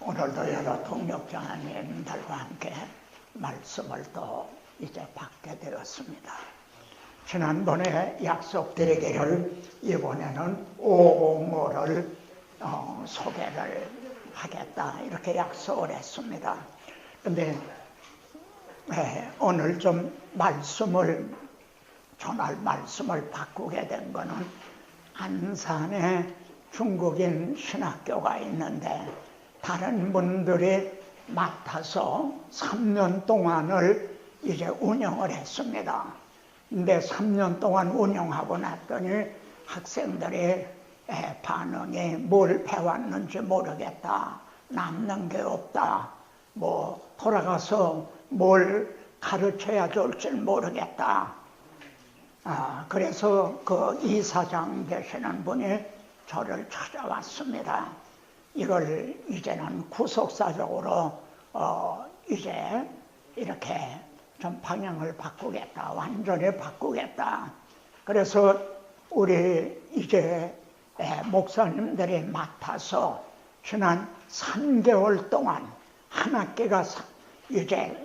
오늘도 여러 동역자님들과 함께 말씀을 또 이제 받게 되었습니다. 지난번에 약속드리기를 이번에는 505를 소개를 하겠다 이렇게 약속을 했습니다. 근데 오늘 좀 전할 말씀을 바꾸게 된 거는 안산에 중국인 신학교가 있는데 다른 분들이 맡아서 3년 동안을 이제 운영을 했습니다. 근데 3년 동안 운영하고 났더니 학생들의 반응이 뭘 배웠는지 모르겠다, 남는 게 없다, 뭐 돌아가서 뭘 가르쳐야 될지 모르겠다. 그래서 그 이사장 되시는 분이 저를 찾아왔습니다. 이걸 이제는 구속사적으로 이제 이렇게 좀 방향을 바꾸겠다, 완전히 바꾸겠다. 그래서 우리 이제 목사님들이 맡아서 지난 3개월 동안 한 학기가 이제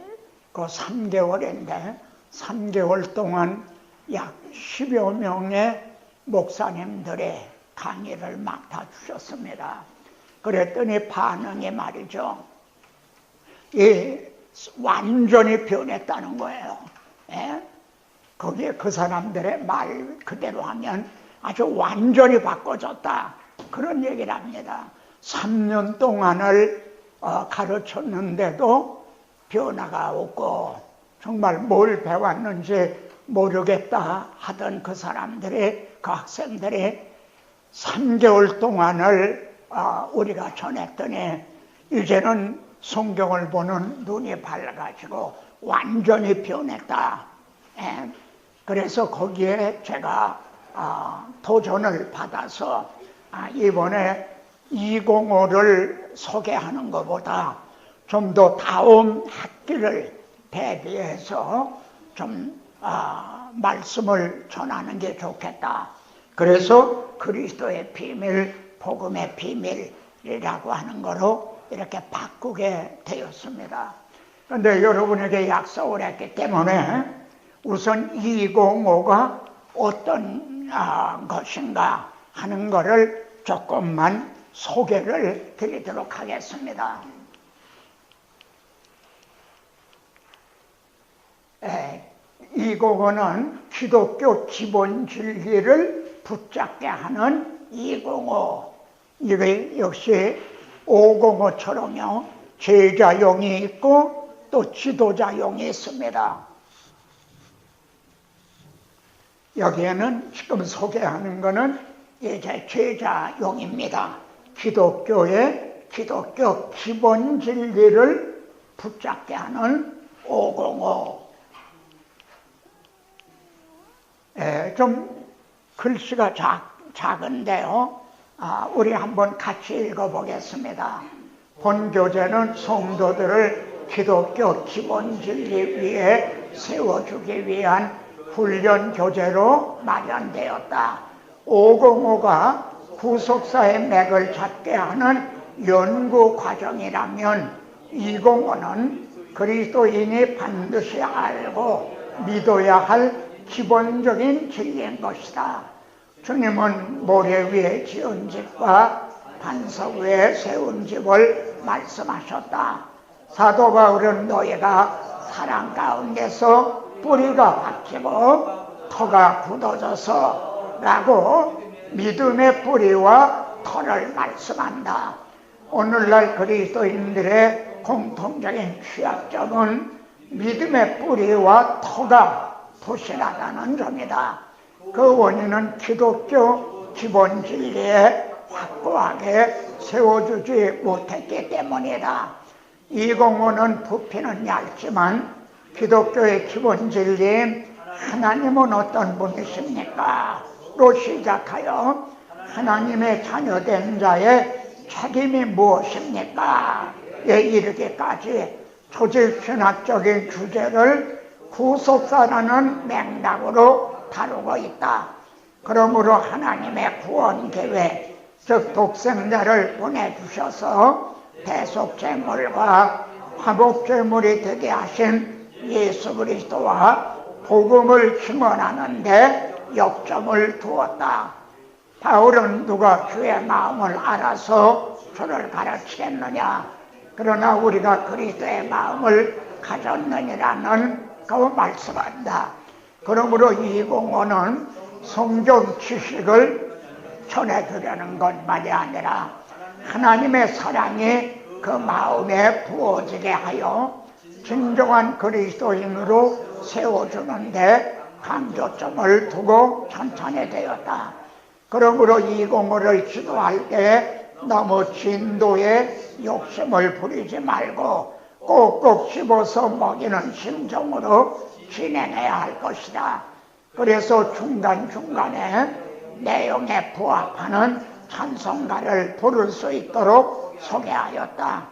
그 3개월인데 3개월 동안 약 10여 명의 목사님들이 강의를 맡아주셨습니다. 그랬더니 반응이 말이죠, 완전히 변했다는 거예요. 거기에 그 사람들의 말 그대로 하면 아주 완전히 바꿔졌다, 그런 얘기를 합니다. 3년 동안을 가르쳤는데도 변화가 없고 정말 뭘 배웠는지 모르겠다 하던 그 사람들이, 그 학생들이 3개월 동안을 우리가 전했더니 이제는 성경을 보는 눈이 밝아지고 완전히 변했다. 그래서 거기에 제가 도전을 받아서 이번에 205를 소개하는 것보다 좀 더 다음 학기를 대비해서 좀 말씀을 전하는 게 좋겠다. 그래서 그리스도의 비밀, 복음의 비밀이라고 하는 거로 이렇게 바꾸게 되었습니다. 그런데 여러분에게 약속을 했기 때문에 우선 205가 어떤 것인가 하는 것을 조금만 소개를 드리도록 하겠습니다. 205는 기독교 기본 진리를 붙잡게 하는 205. 이게 역시 505처럼요, 제자용이 있고 또 지도자용이 있습니다. 여기에는 지금 소개하는 것은 이제 제자용입니다. 기독교의 기독교 기본 진리를 붙잡게 하는 505. 좀 글씨가 작은데요, 우리 한번 같이 읽어보겠습니다. 본 교재는 성도들을 기독교 기본 진리 위에 세워주기 위한 훈련 교재로 마련되었다. 505가 구속사의 맥을 잡게 하는 연구 과정이라면 205는 그리스도인이 반드시 알고 믿어야 할 기본적인 진리인 것이다. 주님은 모래 위에 지은 집과 반석 위에 세운 집을 말씀하셨다. 사도 바울은 너희가 사랑 가운데서 뿌리가 박히고 터가 굳어져서 라고 믿음의 뿌리와 터를 말씀한다. 오늘날 그리스도인들의 공통적인 취약점은 믿음의 뿌리와 터가 부실하다는 점이다. 그 원인은 기독교 기본 진리에 확고하게 세워주지 못했기 때문이다. 205는 부피는 얇지만 기독교의 기본 진리인 하나님은 어떤 분이십니까? 로 시작하여 하나님의 자녀된 자의 책임이 무엇입니까? 에 이르기까지 조직신학적인 주제를 구속사라는 맥락으로 다루고 있다. 그러므로 하나님의 구원 계획, 즉 독생자를 보내주셔서 대속제물과 화목제물이 되게 하신 예수 그리스도와 복음을 증언하는데 역점을 두었다. 바울은 누가 주의 마음을 알아서 주를 가르치겠느냐? 그러나 우리가 그리스도의 마음을 가졌느니라는 그 말씀한다. 그러므로 205는 성경 지식을 전해드리는 것만이 아니라 하나님의 사랑이 그 마음에 부어지게 하여 진정한 그리스도인으로 세워주는데 강조점을 두고 전찬이 되었다. 그러므로 205를 기도할 때 너무 진도에 욕심을 부리지 말고 꼭꼭 씹어서 먹이는 심정으로 지내내야 할 것이다. 그래서 중간중간에 내용에 부합하는 찬송가를 부를 수 있도록 소개하였다.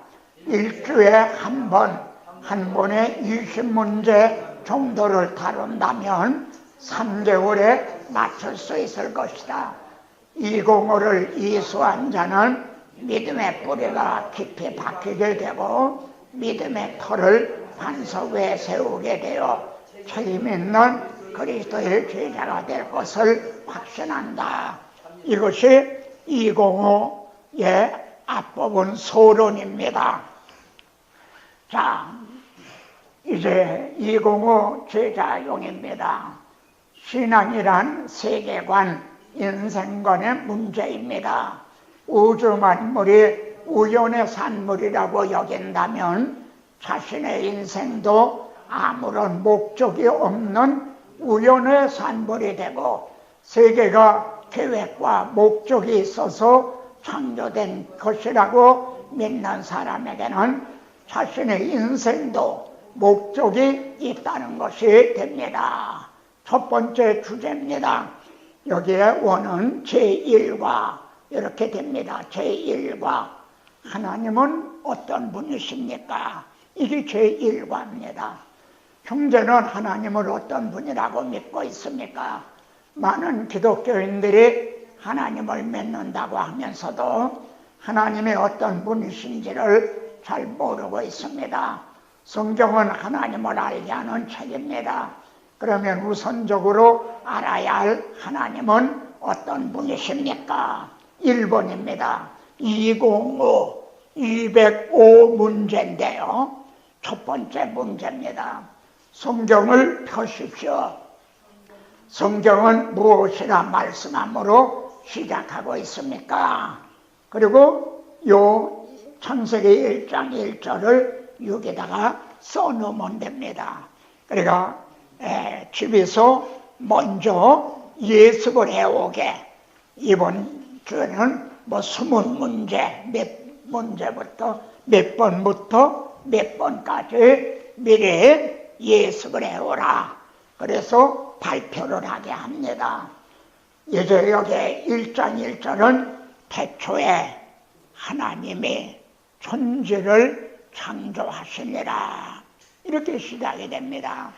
일주에 한 번에 20문제 정도를 다룬다면 3개월에 맞출 수 있을 것이다. 205를 이수한 자는 믿음의 뿌리가 깊이 박히게 되고 믿음의 터를 반석 위에 세우게 되어 책임 있는 그리스도의 제자가 될 것을 확신한다. 이것이 205의 앞부분 소론입니다. 자, 이제 205 제자용입니다. 신앙이란 세계관, 인생관의 문제입니다. 우주 만물이 우연의 산물이라고 여긴다면 자신의 인생도 아무런 목적이 없는 우연의 산물이 되고, 세계가 계획과 목적이 있어서 창조된 것이라고 믿는 사람에게는 자신의 인생도 목적이 있다는 것이 됩니다. 첫 번째 주제입니다. 여기에 원은 제1과 이렇게 됩니다. 제1과 하나님은 어떤 분이십니까? 이게 제1과입니다. 형제는 하나님을 어떤 분이라고 믿고 있습니까? 많은 기독교인들이 하나님을 믿는다고 하면서도 하나님이 어떤 분이신지를 잘 모르고 있습니다. 성경은 하나님을 알게 하는 책입니다. 그러면 우선적으로 알아야 할 하나님은 어떤 분이십니까? 1번입니다. 205 문제인데요. 첫 번째 문제입니다. 성경을 펴십시오. 성경은 무엇이라 말씀함으로 시작하고 있습니까? 그리고 요 창세기 1장 1절을 여기다가 써놓으면 됩니다. 그러니까 집에서 먼저 예습을 해오게. 이번 주에는 뭐 20문제, 몇 번부터 몇 번까지 미리 예습을 해오라. 그래서 발표를 하게 합니다. 이제 여기 1장 1절은 태초에 하나님이 천지를 창조하시니라. 이렇게 시작이 됩니다.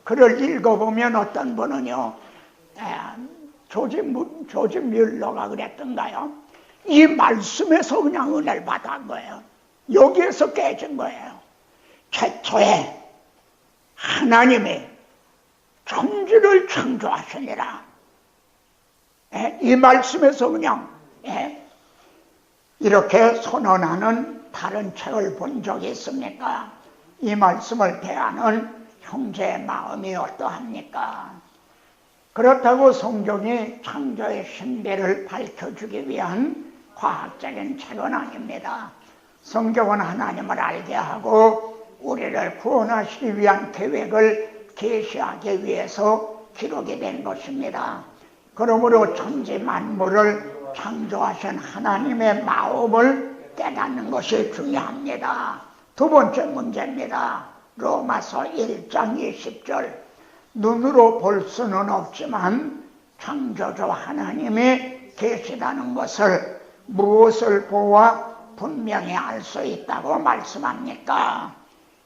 글을 읽어보면 어떤 분은요, 조지 뮬러가 그랬던가요? 이 말씀에서 그냥 은혜를 받은 거예요. 여기에서 깨진 거예요. 최초에 하나님이 천지를 창조하시니라. 이 말씀에서 그냥 이렇게 선언하는 다른 책을 본 적이 있습니까? 이 말씀을 대하는 형제의 마음이 어떠합니까? 그렇다고 성경이 창조의 신비를 밝혀주기 위한 과학적인 책은 아닙니다. 성경은 하나님을 알게 하고 우리를 구원하시기 위한 계획을 계시하기 위해서 기록이 된 것입니다. 그러므로 천지 만물을 창조하신 하나님의 마음을 깨닫는 것이 중요합니다. 두 번째 문제입니다. 로마서 1장 20절. 눈으로 볼 수는 없지만 창조주 하나님이 계시다는 것을 무엇을 보아 분명히 알 수 있다고 말씀합니까?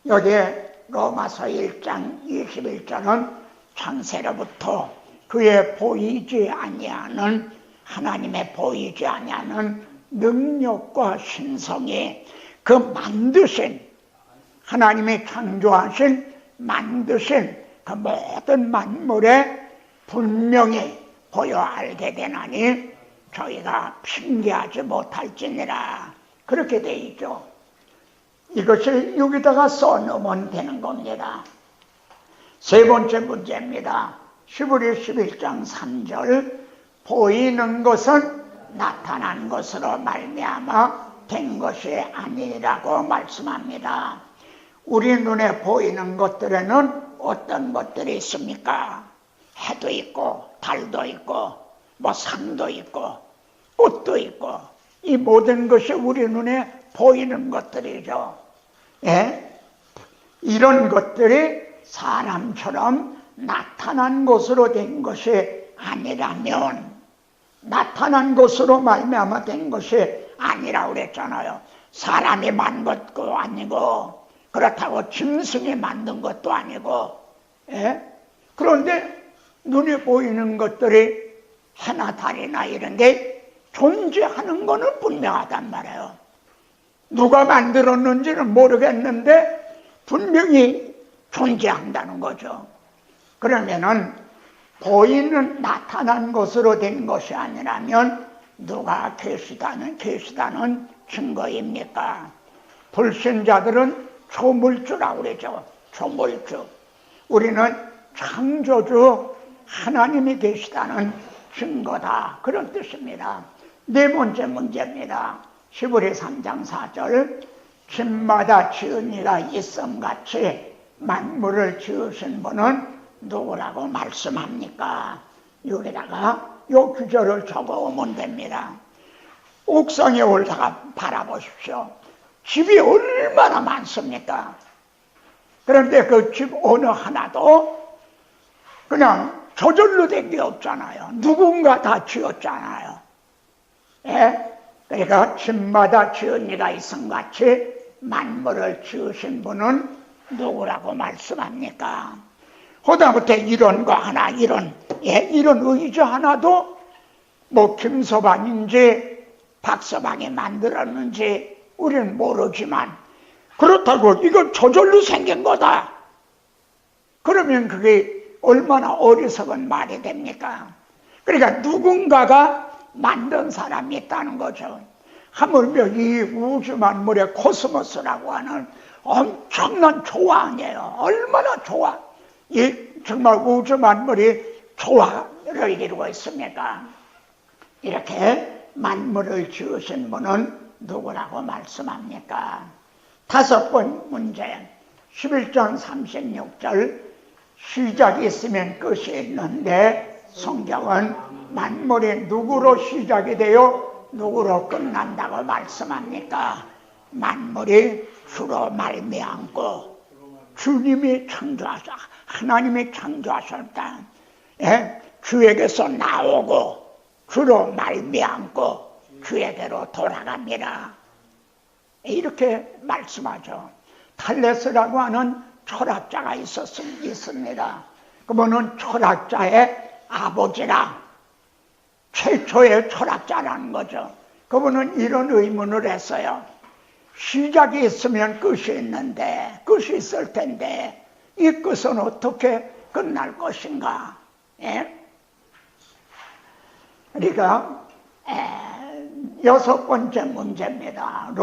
여기에 로마서 1장 21절은 창세로부터 그의 보이지 아니하는 하나님의 보이지 아니하는 능력과 신성이 그 만드신, 하나님이 창조하신, 만드신 그 모든 만물에 분명히 보여 알게 되나니 저희가 핑계하지 못할지니라. 그렇게 돼 있죠. 이것을 여기다가 써놓으면 되는 겁니다. 세 번째 문제입니다. 히브리 11장 3절, 보이는 것은 나타난 것으로 말미암아 된 것이 아니라고 말씀합니다. 우리 눈에 보이는 것들에는 어떤 것들이 있습니까? 해도 있고 달도 있고 뭐 산도 있고 꽃도 있고, 이 모든 것이 우리 눈에 보이는 것들이죠. 예? 이런 것들이 사람처럼 나타난 것으로 된 것이 아니라면, 나타난 것으로 말미암아 된 것이 아니라고 그랬잖아요. 사람이 만든 것도 아니고 그렇다고 짐승이 만든 것도 아니고. 예? 그런데 눈에 보이는 것들이 해나 달이나 이런 게 존재하는 것은 분명하단 말이에요. 누가 만들었는지는 모르겠는데 분명히 존재한다는 거죠. 그러면은 보이는 나타난 것으로 된 것이 아니라면 누가 계시다는 증거입니까? 불신자들은 초물주라고 그러죠. 초물주. 우리는 창조주 하나님이 계시다는 증거다, 그런 뜻입니다. 네 번째 문제입니다. 히브리 3장 4절, 집마다 지은 이가 있음같이 만물을 지으신 분은 누구라고 말씀합니까? 여기다가 요 구절을 적어오면 됩니다. 옥상에 올라가 바라보십시오. 집이 얼마나 많습니까? 그런데 그 집 어느 하나도 그냥 저절로 된 게 없잖아요. 누군가 다 지었잖아요. 예? 그러니까 집마다 지은 이가 있음같이 만물을 지으신 분은 누구라고 말씀합니까? 하다못해 이런 거 하나, 이런 의자 하나도 뭐 김서방인지 박서방이 만들었는지 우리는 모르지만, 그렇다고 이건 저절로 생긴 거다, 그러면 그게 얼마나 어리석은 말이 됩니까? 그러니까 누군가가 만든 사람이 있다는 거죠. 하물며 이 우주 만물의 코스모스라고 하는 엄청난 조화 아니에요. 얼마나 조화, 이 정말 우주 만물이 조화를 이루고 있습니까? 이렇게 만물을 지으신 분은 누구라고 말씀합니까? 다섯 번 문제, 11장 36절, 시작이 있으면 끝이 있는데 성경은 만물이 누구로 시작이 되어 누구로 끝난다고 말씀합니까? 만물이 주로 말미암고 주님이 창조하사, 하나님이 창조하셨다. 예? 주에게서 나오고 주로 말미암고 주에게로 돌아갑니다. 이렇게 말씀하죠. 탈레스라고 하는 철학자가 있습니다. 그분은 철학자의 아버지라, 최초의 철학자라는 거죠. 그분은 이런 의문을 했어요. 시작이 있으면 끝이 있는데, 끝이 있을 텐데 이 끝은 어떻게 끝날 것인가? 예? 그러니까 여섯 번째 문제입니다.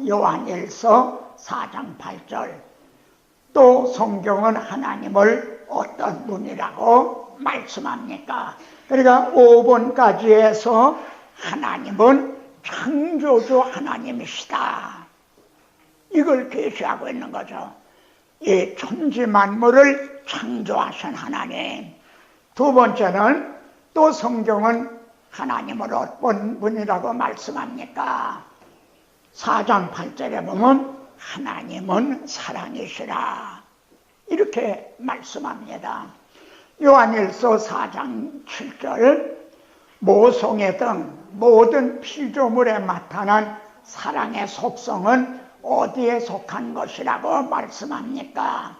요한일서 4장 8절, 또 성경은 하나님을 어떤 분이라고 말씀합니까? 그러니까 5번까지 해서 하나님은 창조주 하나님이시다, 이걸 계시하고 있는 거죠. 이 천지 만물을 창조하신 하나님. 두 번째는 또 성경은 하나님을 어떤 분이라고 말씀합니까? 4장 8절에 보면 하나님은 사랑이시라, 이렇게 말씀합니다. 요한일서 4장 7절, 모성애 등 모든 피조물에 나타난 사랑의 속성은 어디에 속한 것이라고 말씀합니까?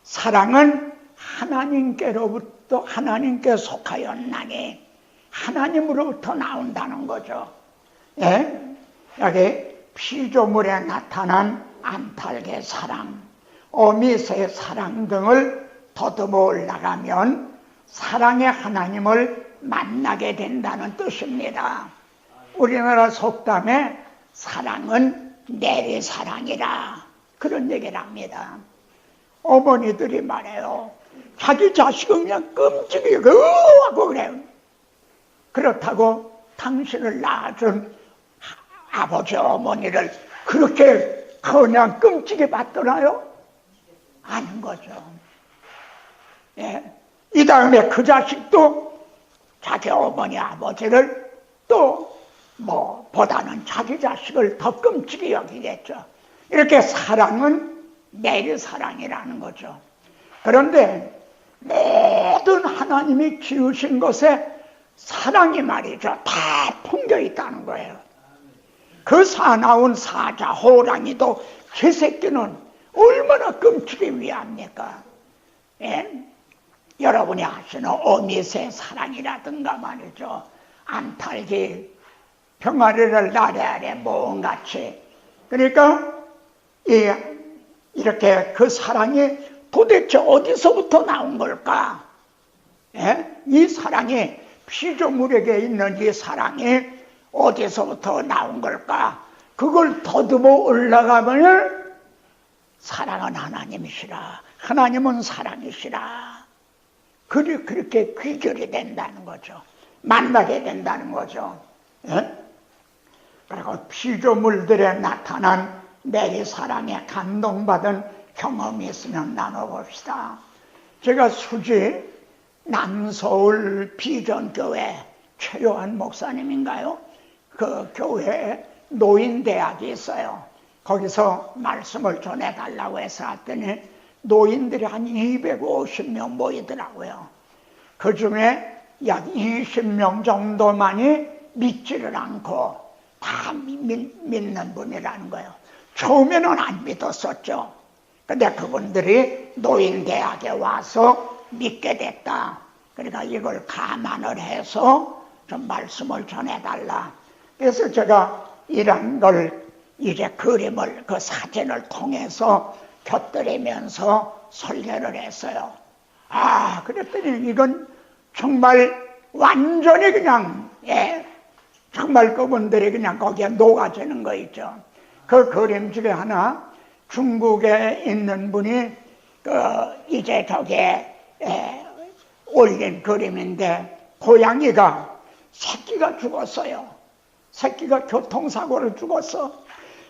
사랑은 하나님께로부터, 하나님께 속하였나니 하나님으로부터 나온다는 거죠. 예? 여기 피조물에 나타난 안탈의 사랑, 어미새의 사랑 등을 더듬어 올라가면 사랑의 하나님을 만나게 된다는 뜻입니다. 우리나라 속담에 사랑은 내리사랑이라 그런 얘기를 합니다. 어머니들이 말해요. 자기 자식은 그냥 끔찍이 하고 그래요. 그렇다고 당신을 낳아준 아버지 어머니를 그렇게 그냥 끔찍이 받더라요? 아닌 거죠. 예. 이 다음에 그 자식도 자기 어머니 아버지를 또 보다는 자기 자식을 더 끔찍이 여기겠죠. 이렇게 사랑은 내리사랑이라는 거죠. 그런데 모든 하나님이 지으신 것에 사랑이 말이죠. 다 풍겨 있다는 거예요. 그 사나운 사자 호랑이도 제 새끼는 얼마나 끔찍이 위합니까? 예? 여러분이 아시는 어미새 사랑이라든가 말이죠. 안탈기 병아리를 나래 아래 모음같이. 그러니까 이렇게 그 사랑이 도대체 어디서부터 나온 걸까? 예? 이 사랑이 피조물에게 있는 이 사랑이 어디서부터 나온 걸까? 그걸 더듬어 올라가면 사랑은 하나님이시라. 하나님은 사랑이시라. 그렇게 귀결이 된다는 거죠. 만나게 된다는 거죠. 예? 그리고 피조물들에 나타난 내리사랑에 감동받은 경험이 있으면 나눠봅시다. 제가 수지 남서울 비전교회 최요한 목사님인가요? 그 교회에 노인대학이 있어요. 거기서 말씀을 전해달라고 해서 왔더니 노인들이 한 250명 모이더라고요. 그 중에 약 20명 정도만이 믿지를 않고 다 믿는 분이라는 거예요. 처음에는 안 믿었었죠. 근데 그분들이 노인대학에 와서 믿게 됐다. 그러니까 이걸 감안을 해서 좀 말씀을 전해달라. 그래서 제가 이런 걸 이제 그림을 그 사진을 통해서 곁들이면서 설계를 했어요. 그랬더니 이건 정말 완전히 그냥 정말 그분들이 그냥 거기에 녹아지는 거 있죠. 그 그림 중에 하나 중국에 있는 분이 이제 저게 올린 그림인데 고양이가 새끼가 죽었어요. 새끼가 교통사고로 죽었어.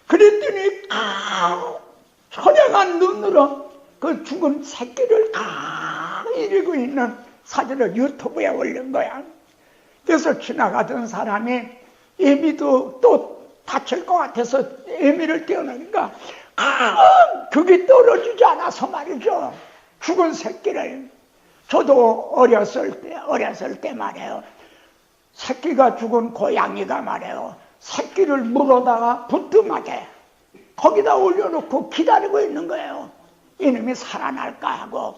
그랬더니 처량한 눈으로 그 죽은 새끼를 이러고 있는 사진을 유튜브에 올린 거야. 그래서 지나가던 사람이 애미도 또 다칠 것 같아서 애미를 떼어내니까 그게 떨어지지 않아서 말이죠. 죽은 새끼를. 저도 어렸을 때 말이에요. 새끼가 죽은 고양이가 말이에요. 새끼를 물어다가 부뚜막에 거기다 올려놓고 기다리고 있는 거예요. 이놈이 살아날까 하고.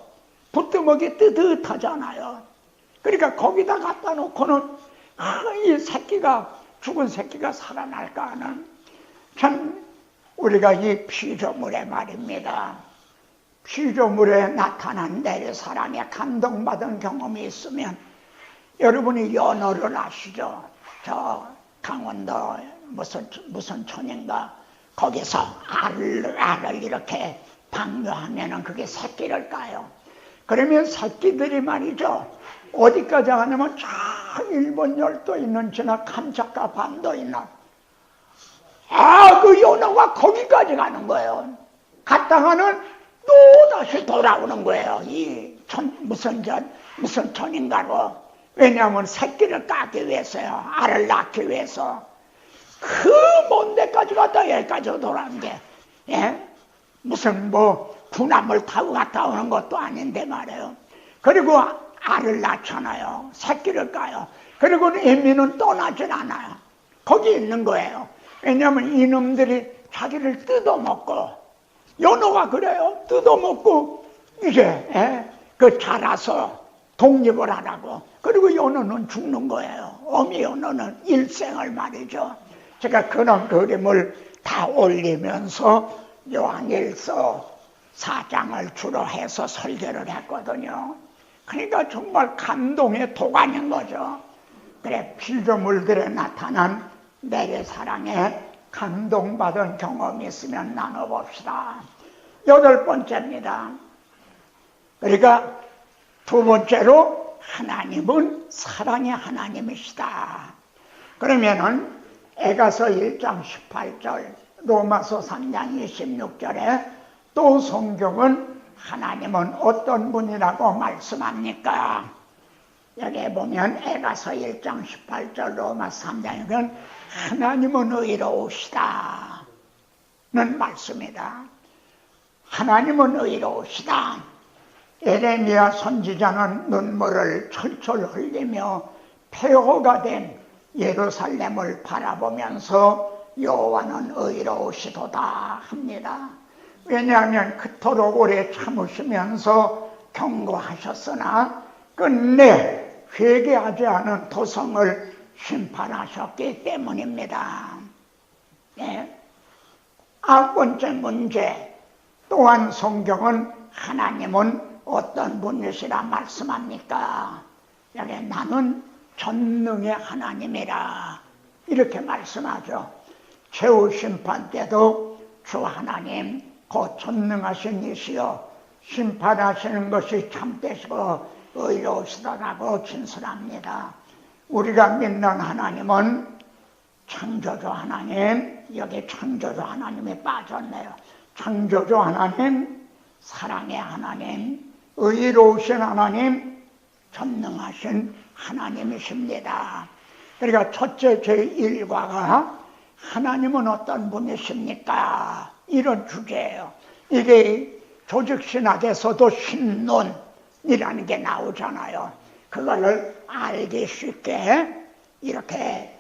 부뚜막이 뜨뜻하잖아요. 그러니까 거기다 갖다 놓고는 이 새끼가 죽은 새끼가 살아날까 하는. 참 우리가 이 피조물의 말입니다. 피조물에 나타난 내리사랑에 감동받은 경험이 있으면 여러분이 연어를 아시죠? 저 강원도 무슨 촌인가 거기서 알을 이렇게 방류하면은 그게 새끼를 까요. 그러면 새끼들이 말이죠. 어디까지 가냐면 저 일본 열도 있는 지나 캄차카 반도 있는 그 연어가 거기까지 가는 거예요. 갔다가는 또 다시 돌아오는 거예요. 무슨 촌인가로. 왜냐하면 새끼를 까기 위해서요. 알을 낳기 위해서. 그 먼 데까지 갔다 여기까지 돌아온 게 무슨 군함을 타고 갔다 오는 것도 아닌데 말이에요. 그리고 알을 낳잖아요. 새끼를 까요. 그리고는 애미는 떠나질 않아요. 거기 있는 거예요. 왜냐하면 이놈들이 자기를 뜯어먹고 연어가 그래요. 뜯어먹고 이제 자라서 독립을 하라고. 그리고 연어는 죽는 거예요. 어미 연어는 일생을 말이죠. 제가 그런 그림을 다 올리면서 요한일서 4장을 주로 해서 설교를 했거든요. 그러니까 정말 감동의 도가니인 거죠. 그래, 피조물들에 나타난 내게 사랑에 감동받은 경험이 있으면 나눠봅시다. 8번째입니다. 그러니까 두 번째로 하나님은 사랑의 하나님이시다. 그러면은 에가서 1장 18절, 로마서 3장 26절에 또 성경은 하나님은 어떤 분이라고 말씀합니까? 여기에 보면 에가서 1장 18절, 로마서 3장에는 하나님은 의로우시다 는 말씀이다. 하나님은 의로우시다. 에레미야 선지자는 눈물을 철철 흘리며 폐허가 된 예루살렘을 바라보면서 여호와는 의로우시도다 합니다. 왜냐하면 그토록 오래 참으시면서 경고하셨으나 끝내 회개하지 않은 도성을 심판하셨기 때문입니다. 네. 9번째 문제, 또한 성경은 하나님은 어떤 분이시라 말씀합니까? 여기 나는 전능의 하나님이라 이렇게 말씀하죠. 최후 심판 때도 주 하나님 곧 전능하신 이시여 심판하시는 것이 참되시고 의로우시다라고 진술합니다. 우리가 믿는 하나님은 창조주 하나님, 여기 창조주 하나님이 빠졌네요. 창조주 하나님, 사랑의 하나님, 의로우신 하나님, 전능하신 하나님이십니다. 그러니까 첫째 제1과가 하나님은 어떤 분이십니까? 이런 주제예요. 이게 조직신학에서도 신론이라는 게 나오잖아요. 그거를 알기 쉽게 이렇게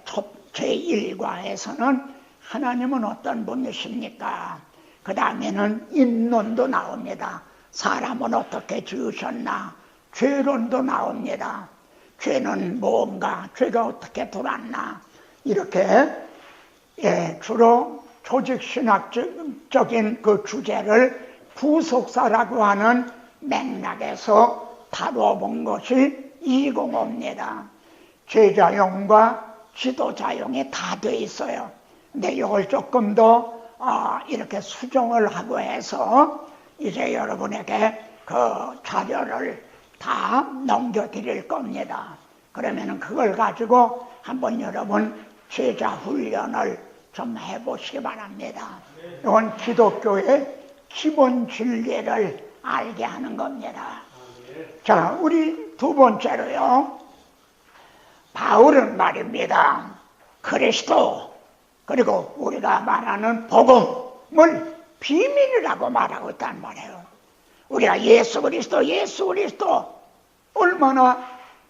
제1과에서는 하나님은 어떤 분이십니까? 그 다음에는 인론도 나옵니다. 사람은 어떻게 지으셨나? 죄론도 나옵니다. 죄는 뭔가? 죄가 어떻게 들어왔나? 이렇게 주로 조직신학적인 그 주제를 부속사라고 하는 맥락에서 다뤄본 것이 205입니다. 제자용과 지도자용이 다 돼 있어요. 근데 이걸 조금 더 이렇게 수정을 하고 해서 이제 여러분에게 그 자료를 다 넘겨드릴 겁니다. 그러면 그걸 가지고 한번 여러분 제자 훈련을 좀 해보시기 바랍니다. 이건 기독교의 기본 진리를 알게 하는 겁니다. 자, 우리 두 번째로요. 바울은 말입니다. 그리스도 그리고 우리가 말하는 복음을 비밀이라고 말하고 있단 말이에요. 우리가 예수 그리스도 얼마나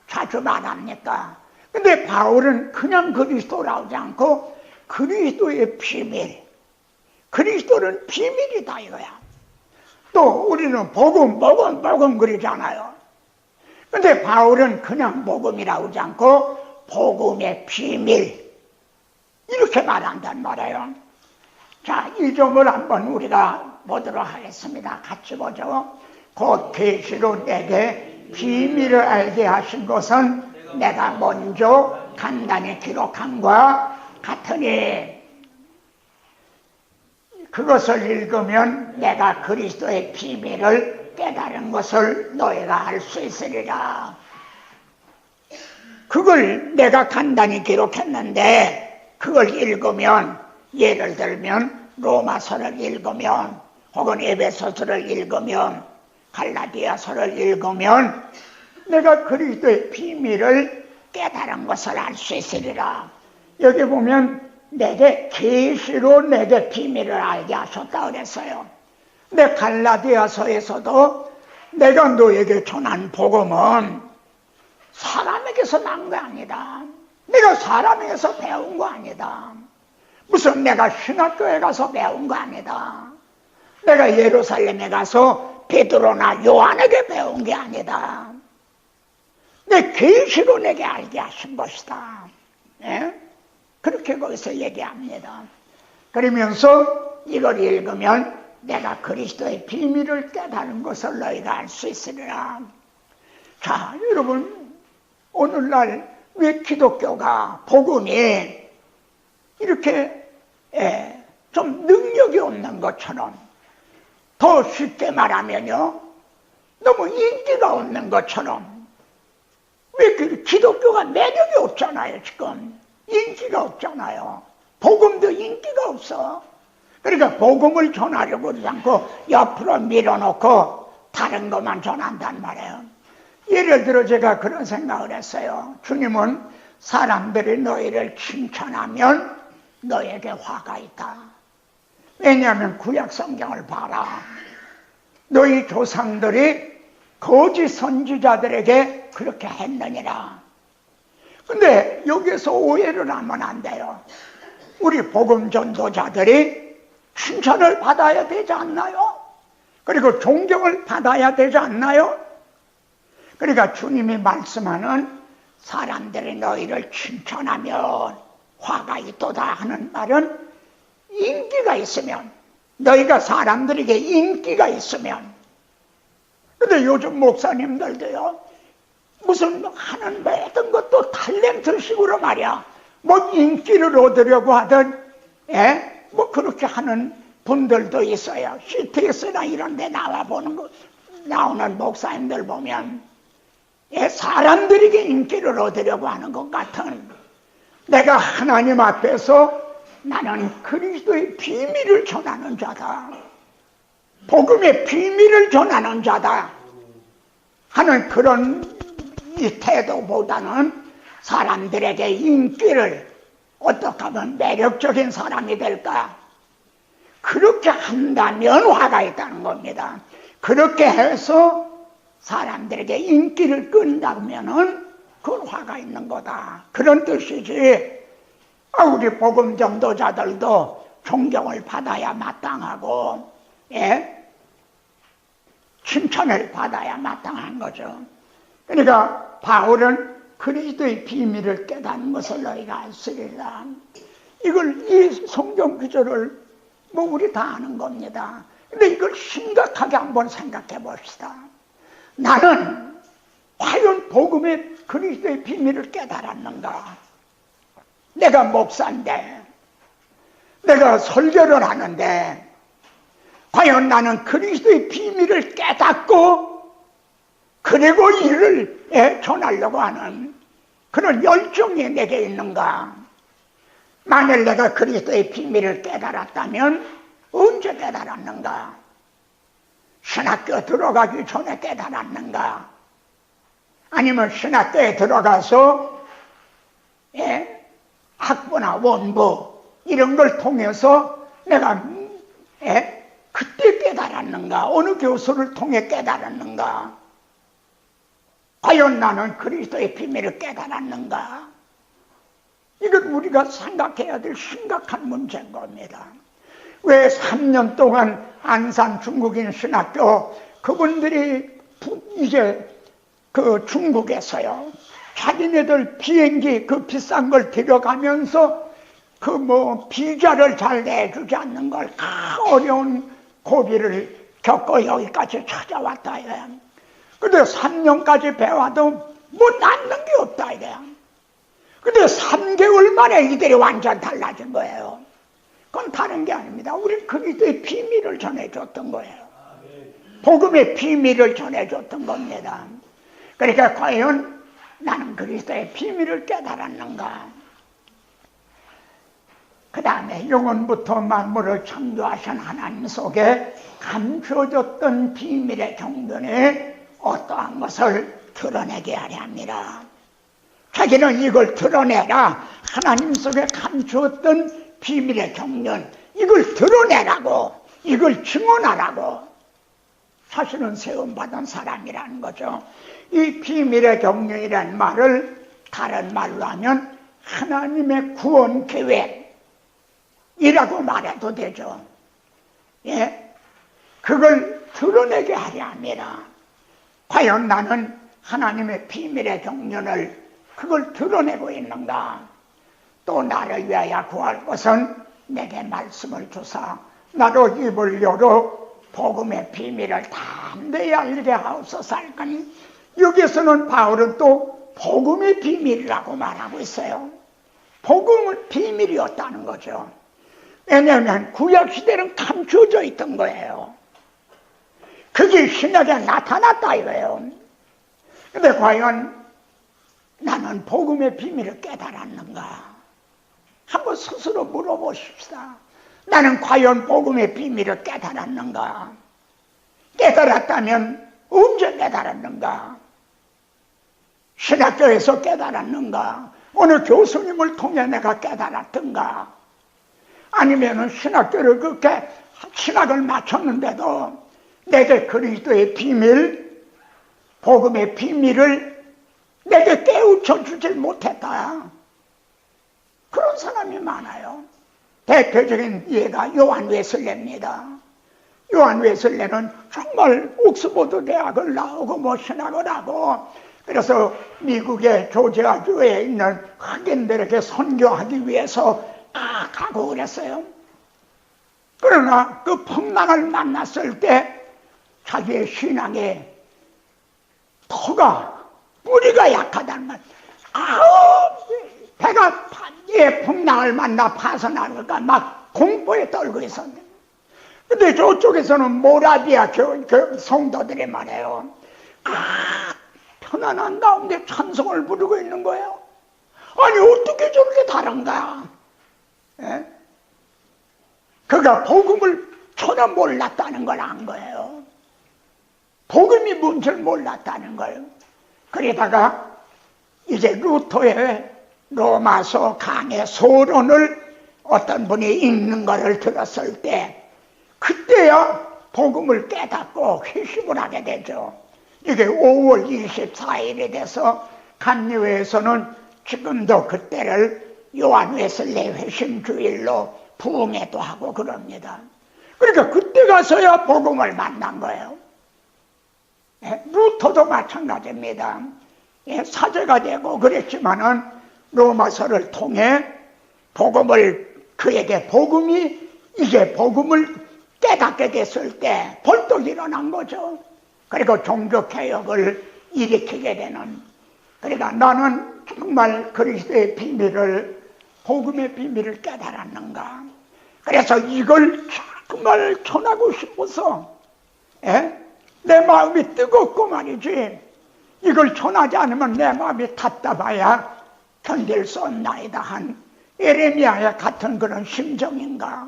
자주 말합니까? 근데 바울은 그냥 그리스도라고 하지 않고 그리스도의 비밀, 그리스도는 비밀이다 이거야. 또 우리는 복음 그러잖아요. 근데 바울은 그냥 복음이라고 하지 않고 복음의 비밀 이렇게 말한단 말이에요. 자, 이 점을 한번 우리가 보도록 하겠습니다. 같이 보죠. 곧 계시로 내게 비밀을 알게 하신 것은 내가 먼저 간단히 기록함과 같으니 그것을 읽으면 내가 그리스도의 비밀을 깨달은 것을 너희가 알 수 있으리라. 그걸 내가 간단히 기록했는데 그걸 읽으면, 예를 들면 로마서를 읽으면 혹은 에베소서를 읽으면 갈라디아서를 읽으면 내가 그리스도의 비밀을 깨달은 것을 알 수 있으리라. 여기 보면 내게 계시로 내게 비밀을 알게 하셨다 그랬어요. 근데 갈라디아서에서도 내가 너에게 전한 복음은 사람에게서 난 거 아니다. 내가 사람에게서 배운 거 아니다. 무슨 내가 신학교에 가서 배운 거 아니다. 내가 예루살렘에 가서 베드로나 요한에게 배운 게 아니다. 내 계시로 내게 알게 하신 것이다. 예? 그렇게 거기서 얘기합니다. 그러면서 이걸 읽으면 내가 그리스도의 비밀을 깨달은 것을 너희가 알 수 있으리라. 자, 여러분, 오늘날 왜 기독교가 복음이 이렇게 좀 능력이 없는 것처럼, 더 쉽게 말하면요, 너무 인기가 없는 것처럼, 왜 기독교가 매력이 없잖아요. 지금 인기가 없잖아요. 복음도 인기가 없어. 그러니까 복음을 전하려고 하지 않고 옆으로 밀어놓고 다른 것만 전한단 말이에요. 예를 들어 제가 그런 생각을 했어요. 주님은 사람들이 너희를 칭찬하면 너에게 화가 있다. 왜냐하면 구약 성경을 봐라. 너희 조상들이 거짓 선지자들에게 그렇게 했느니라. 근데 여기서 오해를 하면 안 돼요. 우리 복음 전도자들이 칭찬을 받아야 되지 않나요? 그리고 존경을 받아야 되지 않나요? 그러니까 주님이 말씀하는 사람들이 너희를 칭찬하면 화가 있도다 하는 말은 인기가 있으면, 너희가 사람들에게 인기가 있으면. 근데 요즘 목사님들도요, 무슨 하는 모든 것도 탤런트식으로 말이야. 뭐 인기를 얻으려고 하든, 뭐 그렇게 하는 분들도 있어요. CTS나 이런 데 나오는 목사님들 보면, 사람들에게 인기를 얻으려고 하는 것 같은, 내가 하나님 앞에서 나는 그리스도의 비밀을 전하는 자다, 복음의 비밀을 전하는 자다 하는 그런 이 태도보다는 사람들에게 인기를, 어떻게 하면 매력적인 사람이 될까, 그렇게 한다면 화가 있다는 겁니다. 그렇게 해서 사람들에게 인기를 끈다면은 그건 화가 있는 거다, 그런 뜻이지. 우리 복음 전도자들도 존경을 받아야 마땅하고, 칭찬을 받아야 마땅한 거죠. 그러니까 바울은 그리스도의 비밀을 깨닫는 것을 너희가 알 수 있으리라. 이 성경 구절을 뭐 우리 다 아는 겁니다. 근데 이걸 심각하게 한번 생각해 봅시다. 나는 과연 복음의 그리스도의 비밀을 깨달았는가? 내가 목사인데, 내가 설교를 하는데, 과연 나는 그리스도의 비밀을 깨닫고 그리고 이를 전하려고 하는 그런 열정이 내게 있는가? 만일 내가 그리스도의 비밀을 깨달았다면 언제 깨달았는가? 신학교 들어가기 전에 깨달았는가? 아니면 신학교에 들어가서 학부나 원부 이런 걸 통해서 내가 그때 깨달았는가? 어느 교수를 통해 깨달았는가? 과연 나는 그리스도의 비밀을 깨달았는가? 이건 우리가 생각해야 될 심각한 문제인 겁니다. 왜 3년 동안 안산 중국인 신학교 그분들이 이제 그 중국에서요, 자기네들 비행기 그 비싼 걸 들여가면서 그 뭐 비자를 잘 내주지 않는 걸 어려운 고비를 겪고 여기까지 찾아왔다 이래. 근데 3년까지 배워도 뭐 낫는 게 없다 이래. 근데 3개월 만에 이들이 완전 달라진 거예요. 그건 다른 게 아닙니다. 우리 그리스도의 비밀을 전해줬던 거예요. 복음의 비밀을 전해줬던 겁니다. 그러니까 과연 나는 그리스도의 비밀을 깨달았는가? 그 다음에 영원부터 만물을 창조하신 하나님 속에 감춰졌던 비밀의 경륜에 어떠한 것을 드러내게 하려 합니다. 자기는 이걸 드러내라. 하나님 속에 감추었던 비밀의 경륜, 이걸 드러내라고, 이걸 증언하라고. 사실은 세움받은 사람이라는 거죠. 이 비밀의 경륜이라는 말을 다른 말로 하면 하나님의 구원 계획이라고 말해도 되죠. 그걸 드러내게 하려 합니다. 과연 나는 하나님의 비밀의 경륜을 그걸 드러내고 있는가? 또 나를 위하여 구할 것은 내게 말씀을 주사 나로 입을 열어 복음의 비밀을 담대히 알게 하옵소서 할까니, 여기서는 바울은 또 복음의 비밀이라고 말하고 있어요. 복음은 비밀이었다는 거죠. 왜냐하면 구약시대는 감추어져 있던 거예요. 그게 신약에 나타났다 이거예요. 근데 과연 나는 복음의 비밀을 깨달았는가? 한번 스스로 물어보십시다. 나는 과연 복음의 비밀을 깨달았는가? 깨달았다면 언제 깨달았는가? 신학교에서 깨달았는가? 어느 교수님을 통해 내가 깨달았던가? 아니면은 신학교를 그렇게 신학을 마쳤는데도 내게 그리스도의 비밀, 복음의 비밀을 내게 깨우쳐 주질 못했다. 그런 사람이 많아요. 대표적인 예가 요한 웨슬레입니다. 요한 웨슬레는 정말 옥스퍼드 대학을 나오고 뭐 신학을 하고, 그래서 미국의 조지아주에 있는 흑인들에게 선교하기 위해서 가고 그랬어요. 그러나 그 풍랑을 만났을 때 자기의 신앙의 터가, 뿌리가 약하다는 말. 배가 풍랑을 만나 파선하니까 막 공포에 떨고 있었는데, 근데 저쪽에서는 모라비아 성도들이 말해요. 편안한 가운데 찬송을 부르고 있는 거예요. 아니 어떻게 저렇게 다른가? 예? 그가 복음을 전혀 몰랐다는 걸 안 거예요. 복음이 뭔지를 몰랐다는 거예요. 그러다가 이제 루터의 로마서 강의 소론을 어떤 분이 읽는 것을 들었을 때, 그때야 복음을 깨닫고 회심을 하게 되죠. 이게 5월 24일이 돼서 감리회에서는 지금도 그때를 요한 웨슬레 회심주일로 부흥회도 하고 그럽니다. 그러니까 그때 가서야 복음을 만난 거예요. 루터도 마찬가지입니다. 사제가 되고 그랬지만은 로마서를 통해 그에게 이게 복음을 깨닫게 됐을 때 벌떡 일어난 거죠. 그리고 종교개혁을 일으키게 되는. 그러니까 나는 정말 그리스도의 비밀을, 복음의 비밀을 깨달았는가? 그래서 이걸 정말 전하고 싶어서 내 마음이 뜨겁고 말이지, 이걸 전하지 않으면 내 마음이 답답해야 견딜 수 없나이다 한 예레미야와 같은 그런 심정인가?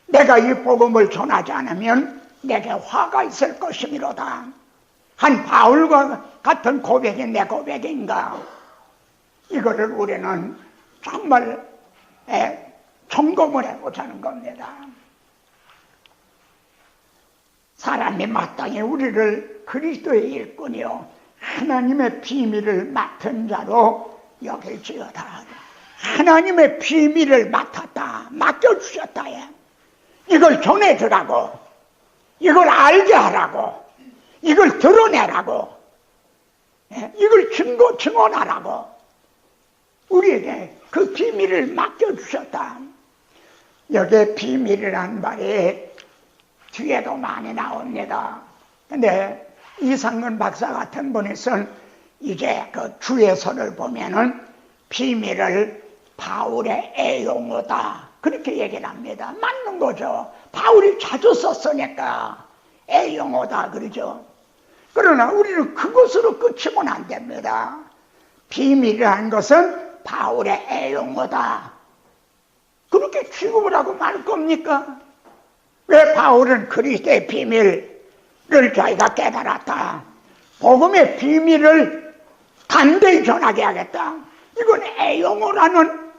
내가 이 복음을 전하지 않으면 내게 화가 있을 것이미로다 한 바울과 같은 고백이 내 고백인가? 이거를 우리는 정말 점검을 해보자는 겁니다. 사람이 마땅히 우리를 그리스도의 일꾼이요 하나님의 비밀을 맡은 자로 여길지어다. 하나님의 비밀을 맡았다, 맡겨주셨다. 이걸 전해주라고, 이걸 알게 하라고, 이걸 드러내라고, 이걸 증언하라고 우리에게 그 비밀을 맡겨주셨다. 여기에 비밀이란 말이 뒤에도 많이 나옵니다. 근데 이상근 박사 같은 분에서는 이제 그 주예서를 보면은 비밀을 바울의 애용어다 그렇게 얘기를 합니다. 맞는 거죠. 바울이 자주 썼으니까 애용어다 그러죠. 그러나 우리는 그것으로 끝이면 안 됩니다. 비밀이라는 것은 바울의 애용어다 그렇게 취급을 하고 말 겁니까? 왜 바울은 그리스도의 비밀을 자기가 깨달았다, 복음의 비밀을 담대히 전하게 하겠다, 이건 애용어라는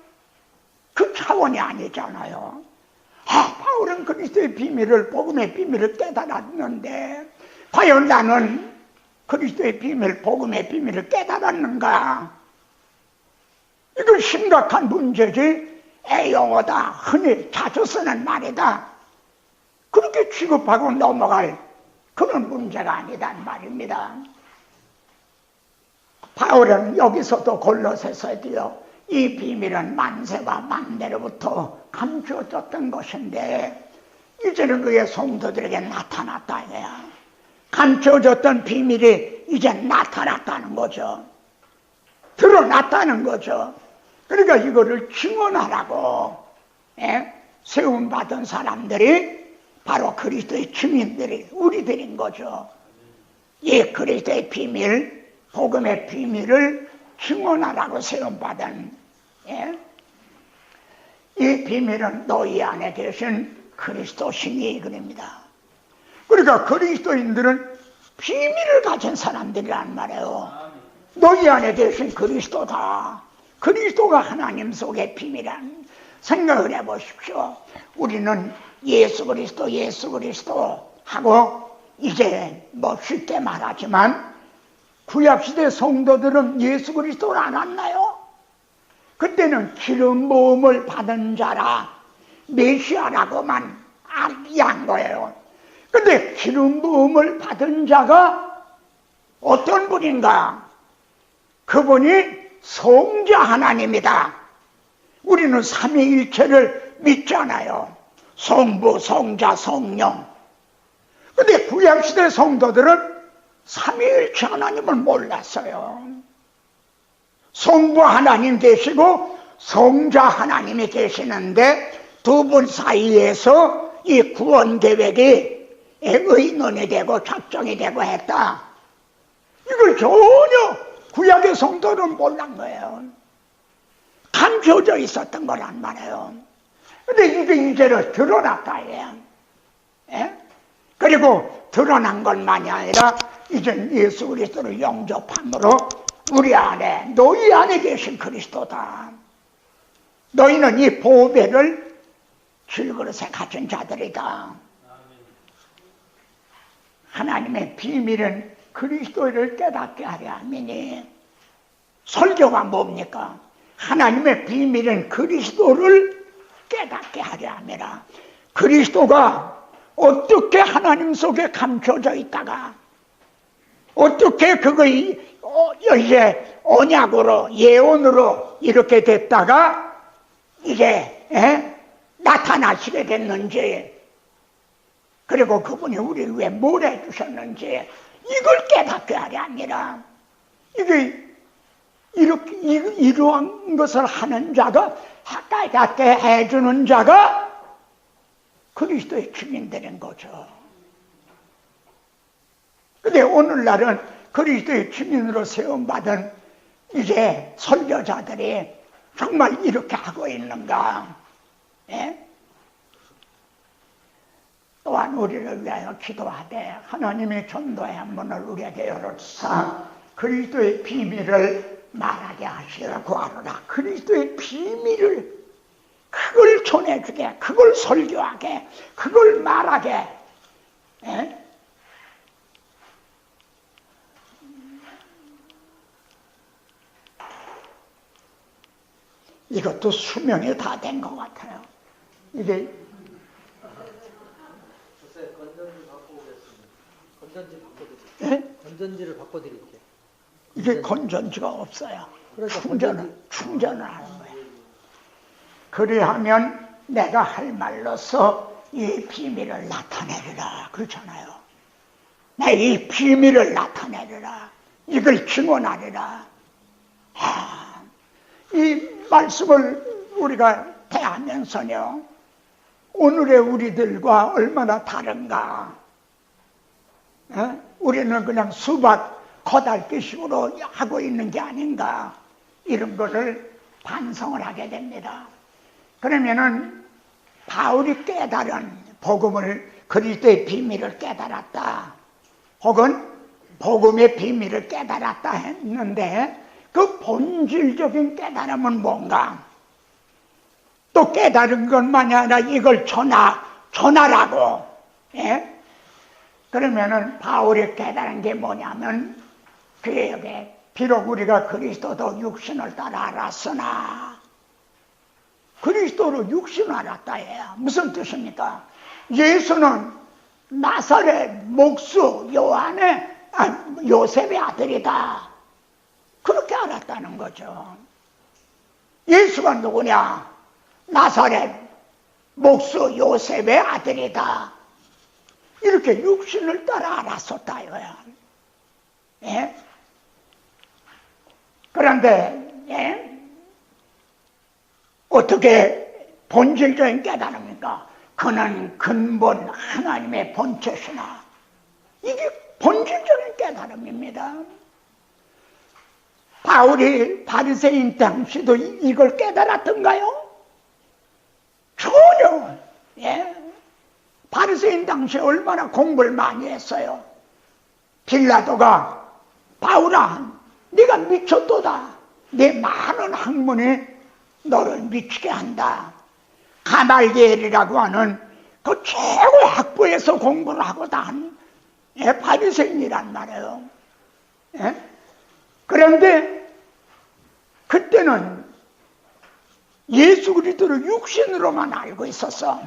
그 차원이 아니잖아요. 바울은 그리스도의 비밀을, 복음의 비밀을 깨달았는데 과연 나는 그리스도의 비밀, 복음의 비밀을 깨달았는가? 이건 심각한 문제지. 애용어다, 흔히 자주 쓰는 말이다, 그렇게 취급하고 넘어갈 그런 문제가 아니란 말입니다. 바울은 여기서도 골로새서에도요 이 비밀은 만세와 만대로부터 감추어졌던 것인데 이제는 그의 성도들에게 나타났다 이거야. 감추어졌던 비밀이 이제 나타났다는 거죠. 드러났다는 거죠. 그러니까 이거를 증언하라고 세움받은 사람들이 바로 그리스도의 증인들이 우리들인 거죠. 이 그리스도의 비밀, 복음의 비밀을 증언하라고 세움받은 이 비밀은 너희 안에 계신 그리스도시니 그럽니다. 그러니까 그리스도인들은 비밀을 가진 사람들이란 말이에요. 너희 안에 계신 그리스도다. 그리스도가 하나님 속의 비밀한 생각을 해보십시오. 우리는 예수 그리스도 하고 이제 뭐 쉽게 말하지만 구약시대 성도들은 예수 그리스도를 안 왔나요? 그때는 기름 부음을 받은 자라 메시아라고만 이해한 거예요. 근데 기름 부음을 받은 자가 어떤 분인가? 그분이 성자 하나님이다. 우리는 삼위일체를 믿잖아요. 성부, 성자, 성령. 근데 구약시대 성도들은 삼위일체 하나님을 몰랐어요. 성부 하나님 계시고 성자 하나님이 계시는데 두 분 사이에서 이 구원 계획이 의논이 되고 작정이 되고 했다. 이걸 전혀 구약의 성도는 몰란 거예요. 감춰져 있었던 거란 말이에요. 근데 이게 이제는 드러났다. 그리고 드러난 것만이 아니라 이제 예수 그리스도를 영접함으로 우리 안에 너희 안에 계신 그리스도다. 너희는 이 보배를 질그릇에 갖춘 자들이다. 하나님의 비밀은 그리스도를 깨닫게 하려 함이니. 설교가 뭡니까? 하나님의 비밀은 그리스도를 깨닫게 하려 함이라. 그리스도가 어떻게 하나님 속에 감춰져 있다가 어떻게 그거 이제 언약으로 예언으로 이렇게 됐다가 이제 나타나시게 됐는지, 그리고 그분이 우리를 왜 뭘 해주셨는지 이걸 깨닫게 하려 합니다. 이게 이렇게 이러한 것을 하는 자가, 깨닫게 해주는 자가 그리스도의 증인되는 거죠. 근데 오늘날은 그리스도의 증인으로 세움받은 이제 설교자들이 정말 이렇게 하고 있는가? 또한 우리를 위하여 기도하되 하나님의 전도의 문을 우리에게 열어주사 그리스도의 비밀을 말하게 하시라 구하노라. 그리스도의 비밀을, 그걸 전해주게, 그걸 설교하게, 그걸 말하게. 이것도 수명이 다 된 것 같아요. 이게 건전지 갖고 오겠습니다. 건전지 바꿔드릴게요. 건전지를 바꿔드릴게요. 이게 건전지가 없어요. 충전을 하는 거예요. 그리하면 내가 할 말로서 이 비밀을 나타내리라 그렇잖아요. 내 이 비밀을 나타내리라, 이걸 증언하리라. 이 말씀을 우리가 대하면서요, 오늘의 우리들과 얼마나 다른가. 우리는 그냥 수박 거달기식으로 하고 있는 게 아닌가, 이런 거를 반성을 하게 됩니다. 그러면은 바울이 깨달은 복음을, 그리스도의 비밀을 깨달았다, 혹은 복음의 비밀을 깨달았다 했는데 그 본질적인 깨달음은 뭔가? 또 깨달은 것만이 아니라 이걸 전하라고. 그러면은 바울이 깨달은 게 뭐냐면, 그에게 비록 우리가 그리스도도 육신을 따라 알았으나, 그리스도로 육신을 알았다 해요. 무슨 뜻입니까? 예수는 나사렛 목수 요셉의 아들이다, 그렇게 알았다는 거죠. 예수가 누구냐? 나사렛 목수 요셉의 아들이다. 이렇게 육신을 따라 알았었다 이거야. 예? 그런데 어떻게 본질적인 깨달음입니까? 그는 근본 하나님의 본체시나. 이게 본질적인 깨달음입니다. 바울이 바리새인 당시도 이걸 깨달았던가요? 전혀. 바리새인 당시에 얼마나 공부를 많이 했어요. 빌라도가 바울아, 네가 미쳤도다. 네 많은 학문이 너를 미치게 한다. 가말리엘이라고 하는 그 최고의 학부에서 공부를 하고 난 바리새인이란 말이에요. 그런데 그때는 예수 그리스도를 육신으로만 알고 있었어.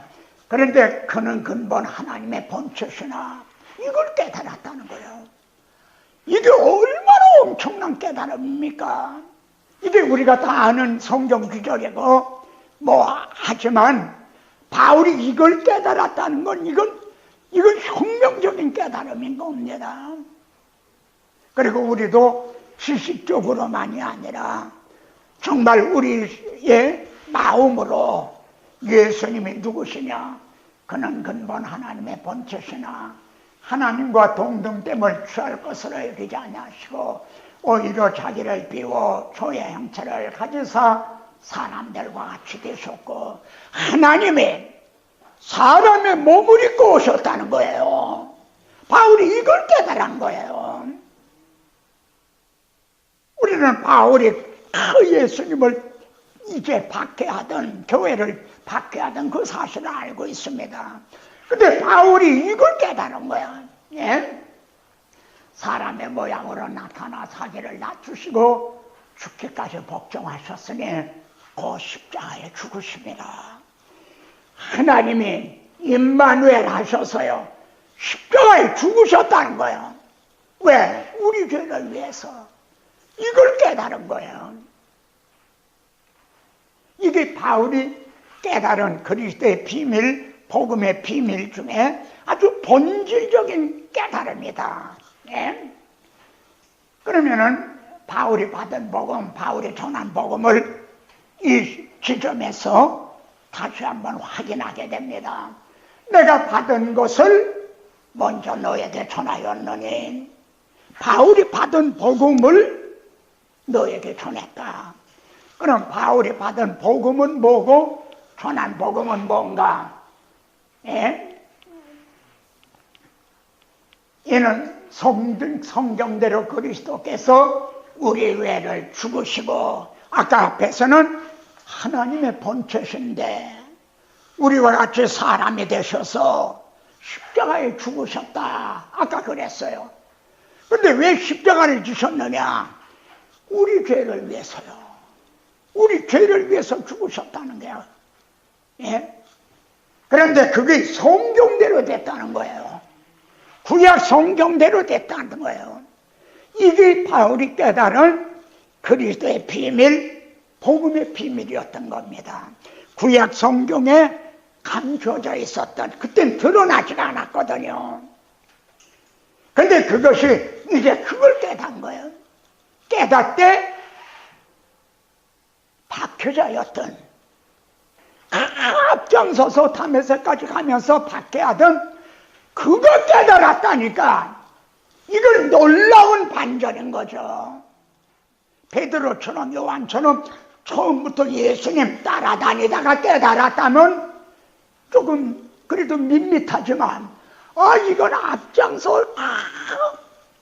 그런데 그는 근본 하나님의 본체시나 이걸 깨달았다는 거예요. 이게 얼마나 엄청난 깨달음입니까? 이게 우리가 다 아는 성경 구절이고 하지만 바울이 이걸 깨달았다는 건 이건 혁명적인 깨달음인 겁니다. 그리고 우리도 지식적으로만이 아니라 정말 우리의 마음으로 예수님이 누구시냐? 그는 근본 하나님의 본체시나 하나님과 동등됨을 취할 것으로 여기지 아니하시고 오히려 자기를 비워 조의 형체를 가지사 사람들과 같이 되셨고 하나님이 사람의 몸을 입고 오셨다는 거예요. 바울이 이걸 깨달은 거예요. 우리는 바울이 예수님을 이제 박해하던 교회를 박해하던 그 사실을 알고 있습니다. 근데 바울이 이걸 깨달은 거야. 사람의 모양으로 나타나 자기를 낮추시고 죽기까지 복종하셨으니 그 십자가에 죽으십니다. 하나님이 임마누엘 하셔서요 십자가에 죽으셨다는 거예요. 왜? 우리 죄를 위해서. 이걸 깨달은 거예요. 이게 바울이 깨달은 그리스도의 비밀, 복음의 비밀 중에 아주 본질적인 깨달음이다. 그러면은 바울이 받은 복음, 바울이 전한 복음을 이 지점에서 다시 한번 확인하게 됩니다. 내가 받은 것을 먼저 너에게 전하였느니 바울이 받은 복음을 너에게 전했다. 그럼 바울이 받은 복음은 뭐고 전한 복음은 뭔가? 이는 성경대로 그리스도께서 우리 죄를 죽으시고 아까 앞에서는 하나님의 본체신데 우리와 같이 사람이 되셔서 십자가에 죽으셨다. 아까 그랬어요. 근데 왜 십자가를 지셨느냐? 우리 죄를 위해서요. 우리 죄를 위해서 죽으셨다는 거예요. 그런데 그게 성경대로 됐다는 거예요. 구약 성경대로 됐다는 거예요. 이게 바울이 깨달은 그리스도의 비밀, 복음의 비밀이었던 겁니다. 구약 성경에 감춰져 있었던, 그땐 드러나지가 않았거든요. 근데 그것이 이제 그걸 깨달은 거예요. 깨닫때 박효자였던, 앞장서서 다메섹까지 가면서 박해하던 그거 깨달았다니까. 이걸 놀라운 반전인 거죠. 베드로처럼 요한처럼 처음부터 예수님 따라다니다가 깨달았다면 조금 그래도 밋밋하지만 이건 앞장서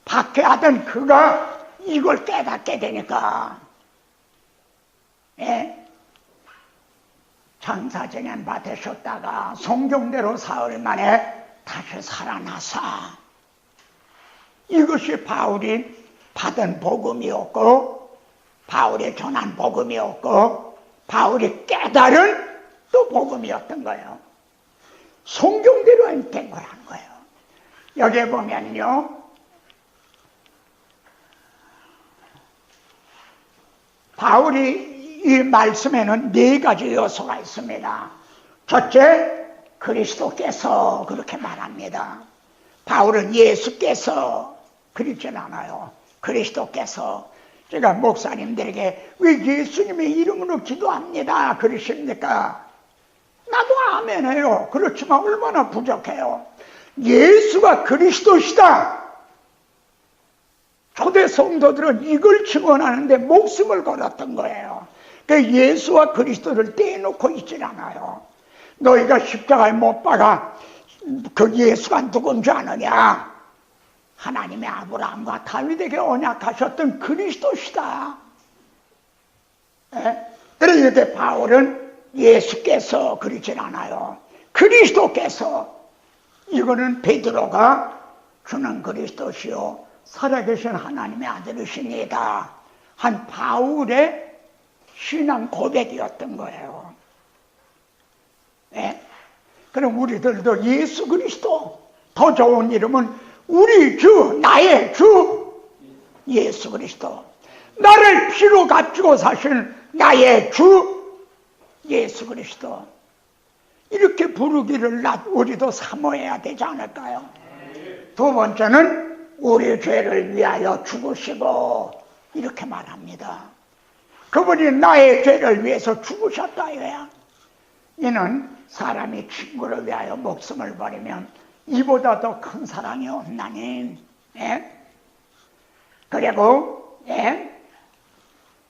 박해하던 그가 이걸 깨닫게 되니까 천사쟁연 받으셨다가 성경대로 사흘 만에 다시 살아나사 이것이 바울이 받은 복음이었고 바울이 전한 복음이었고 바울이 깨달은 또 복음이었던 거예요. 성경대로 된 거라는 거예요. 여기에 보면요 바울이 이 말씀에는 네 가지 요소가 있습니다. 첫째, 그리스도께서 그렇게 말합니다. 바울은 예수께서 그러진 않아요. 그리스도께서. 제가 목사님들에게 왜 예수님의 이름으로 기도합니다 그러십니까? 나도 아멘해요. 그렇지만 얼마나 부족해요. 예수가 그리스도시다. 초대 성도들은 이걸 증언하는데 목숨을 걸었던 거예요. 그 예수와 그리스도를 떼놓고 있질 않아요. 너희가 십자가에 못 박아 그 예수가 누군지 아느냐? 하나님의 아브라함과 다윗에게 언약하셨던 그리스도시다. 그런데 바울은 예수께서 그러질 않아요. 그리스도께서. 이거는 베드로가 주는 그리스도시요 살아계신 하나님의 아들이시니다 한 바울의 신앙 고백이었던 거예요. 그럼 우리들도 예수 그리스도, 더 좋은 이름은 우리 주, 나의 주 예수 그리스도, 나를 피로 값주고 사신 나의 주 예수 그리스도, 이렇게 부르기를 우리도 사모해야 되지 않을까요? 두 번째는 우리 죄를 위하여 죽으시고, 이렇게 말합니다. 그분이 나의 죄를 위해서 죽으셨다 이거야. 이는 사람이 친구를 위하여 목숨을 버리면 이보다 더 큰 사랑이 없나니. 그리고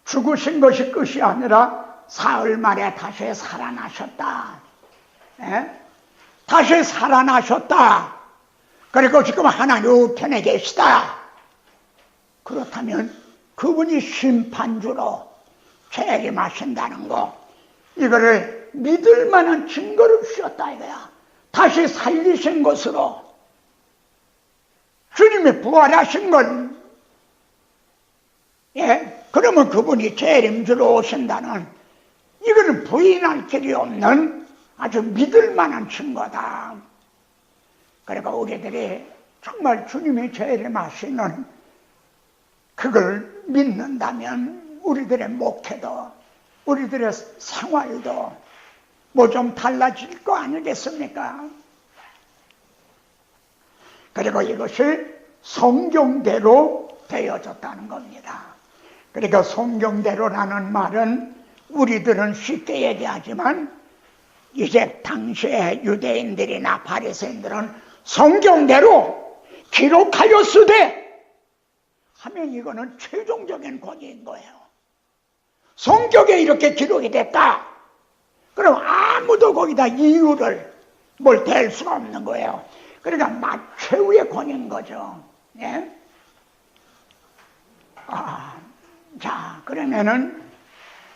죽으신 것이 끝이 아니라 사흘 만에 다시 살아나셨다. 다시 살아나셨다. 그리고 지금 하나님 우편에 계시다. 그렇다면 그분이 심판주로 책임하신다는 거, 이거를 믿을 만한 증거를 주셨다 이거야. 다시 살리신 것으로, 주님이 부활하신 건, 그러면 그분이 재림주로 오신다는, 이거는 부인할 길이 없는 아주 믿을 만한 증거다. 그리고 우리들이 정말 주님이 재림하시는 그걸 믿는다면 우리들의 목회도, 우리들의 생활도 뭐 좀 달라질 거 아니겠습니까? 그리고 이것이 성경대로 되어졌다는 겁니다. 그러니까 성경대로라는 말은 우리들은 쉽게 얘기하지만 이제 당시에 유대인들이나 바리새인들은 성경대로 기록하였으되 하면 이거는 최종적인 권위인 거예요. 성경에 이렇게 기록이 됐다. 그럼 아무도 거기다 이유를 뭘 댈 수가 없는 거예요. 그러니까 최후의 권위인 거죠. 자, 그러면은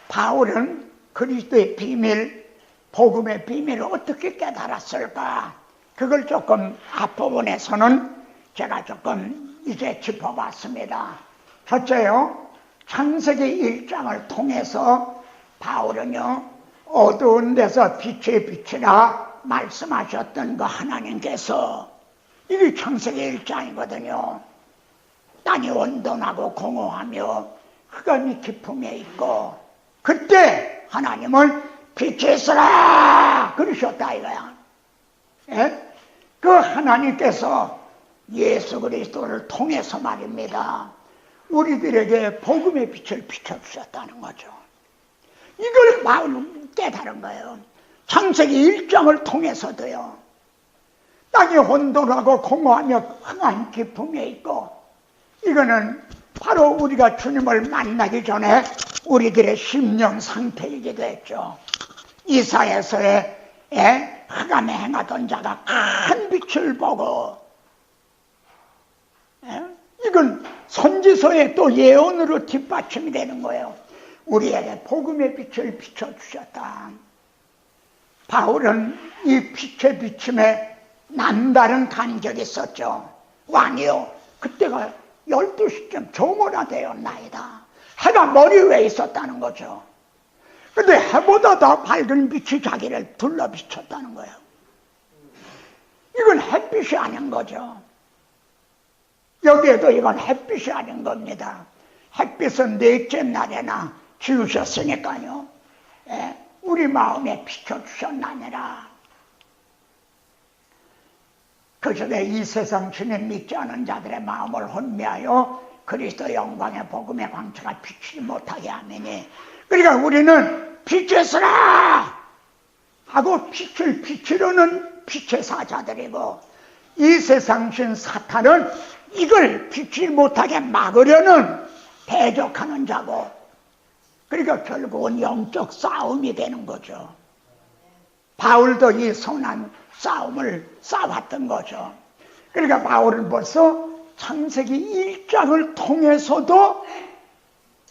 바울은 그리스도의 비밀, 복음의 비밀을 어떻게 깨달았을까? 그걸 조금 앞부분에서는 제가 조금 이제 짚어봤습니다. 첫째요, 창세기 1장을 통해서 바울은요, 어두운 데서 빛이 비치라 말씀하셨던 그 하나님께서, 이게 창세기 1장이거든요. 땅이 온돈하고 공허하며 흑암이 깊음에 있고, 그때 하나님은 빛이 있으라 그러셨다 이거야. 그 하나님께서 예수 그리스도를 통해서 말입니다, 우리들에게 복음의 빛을 비춰주셨다는 거죠. 이걸 바울은 깨달은 거예요. 창세기 1장을 통해서도요. 땅이 혼돈하고 공허하며 흑암 깊음에 있고, 이거는 바로 우리가 주님을 만나기 전에 우리들의 심령 상태이기도 했죠. 이사야서의 흑암에 행하던 자가 큰 빛을 보고, 이건 선지서의 또 예언으로 뒷받침이 되는 거예요. 우리에게 복음의 빛을 비춰주셨다. 바울은 이 빛의 비침에 남다른 간절이 있었죠. 왕이요, 그때가 12시쯤 조모라 되었나이다. 해가 머리 위에 있었다는 거죠. 근데 해보다 더 밝은 빛이 자기를 둘러 비쳤다는 거예요. 이건 햇빛이 아닌 거죠. 여기에도 이건 햇빛이 아닌 겁니다. 햇빛은 넷째 날에나 지으셨으니까요. 예, 우리 마음에 비춰주셨나니라. 그 속에 이 세상 주님 믿지 않은 자들의 마음을 혼미하여 그리스도 영광의 복음의 광채가 비치지 못하게 하느니, 그러니까 우리는 빛의 사라 하고 빛을 비추려는 빛의 사자들이고, 이 세상 신 사탄은 이걸 비치지 못하게 막으려는 대적하는 자고, 그러니까 결국은 영적 싸움이 되는 거죠. 바울도 이 선한 싸움을 싸웠던 거죠. 그러니까 바울은 벌써 창세기 1장을 통해서도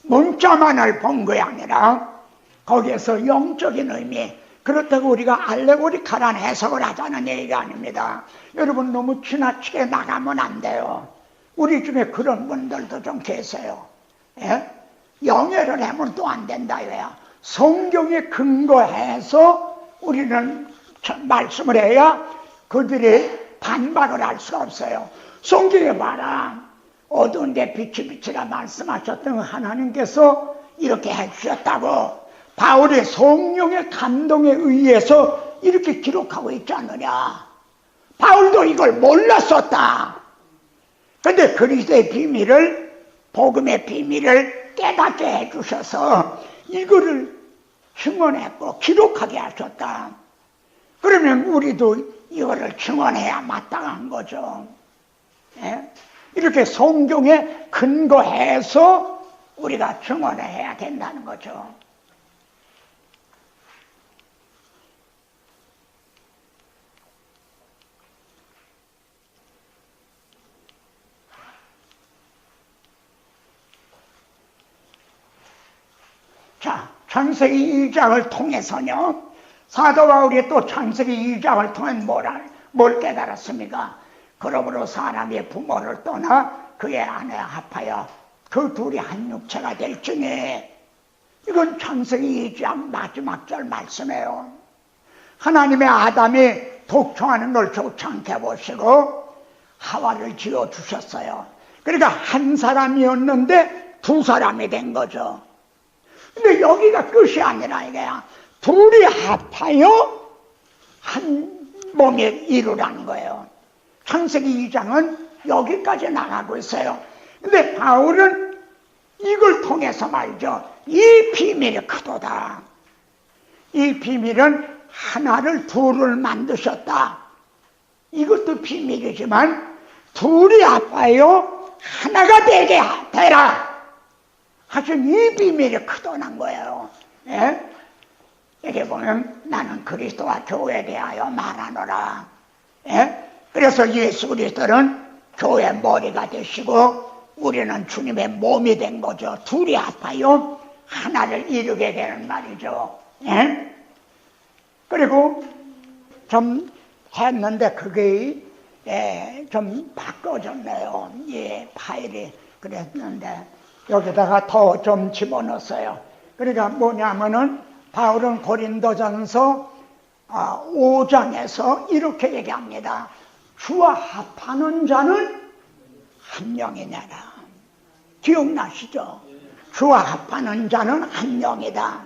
문자만을 본 게 아니라 거기에서 영적인 의미, 그렇다고 우리가 알레고리칼한 해석을 하자는 얘기가 아닙니다. 여러분 너무 지나치게 나가면 안 돼요. 우리 중에 그런 분들도 좀 계세요. 예? 영예를 하면 또 안 된다 이거야. 성경에 근거해서 우리는 말씀을 해야 그들이 반박을 할 수가 없어요. 성경에 봐라. 어두운 데 빛이 비치라 말씀하셨던 하나님께서 이렇게 해주셨다고 바울의 성령의 감동에 의해서 이렇게 기록하고 있지 않느냐. 바울도 이걸 몰랐었다. 근데 그리스도의 비밀을, 복음의 비밀을 깨닫게 해주셔서 이거를 증언했고 기록하게 하셨다. 그러면 우리도 이거를 증언해야 마땅한 거죠. 예? 이렇게 성경에 근거해서 우리가 증언해야 된다는 거죠. 자, 창세기 2장을 통해서요, 사도 바울이 또 창세기 2장을 통해 뭘 깨달았습니까? 그러므로 사람이 부모를 떠나 그의 아내와 합하여 그 둘이 한 육체가 될지니. 이건 창세기 2장 마지막 절 말씀이에요. 하나님의 아담이 독청하는 걸 좋지 보시고 하와를 지어주셨어요. 그러니까 한 사람이었는데 두 사람이 된 거죠. 근데 여기가 끝이 아니라 이거야. 둘이 합하여 한 몸이 이루라는 거예요. 창세기 2장은 여기까지 나가고 있어요. 근데 바울은 이걸 통해서 말이죠. 이 비밀이 크도다. 이 비밀은 하나를 둘을 만드셨다. 이것도 비밀이지만 둘이 합하여 하나가 되게 되라 하신 이 비밀이 크도난 거예요. 예? 여기 보면 나는 그리스도와 교회에 대하여 말하노라. 예? 그래서 예수 그리스도는 교회 머리가 되시고 우리는 주님의 몸이 된 거죠. 둘이 합하여 하나를 이루게 되는 말이죠. 예? 그리고 좀 했는데 그게 좀 바꿔졌네요. 예, 파일이 그랬는데 여기다가 더 좀 집어넣었어요. 그러니까 뭐냐면은 바울은 고린도전서 5장에서 이렇게 얘기합니다. 주와 합하는 자는 한 명이냐라. 기억나시죠? 주와 합하는 자는 한 명이다.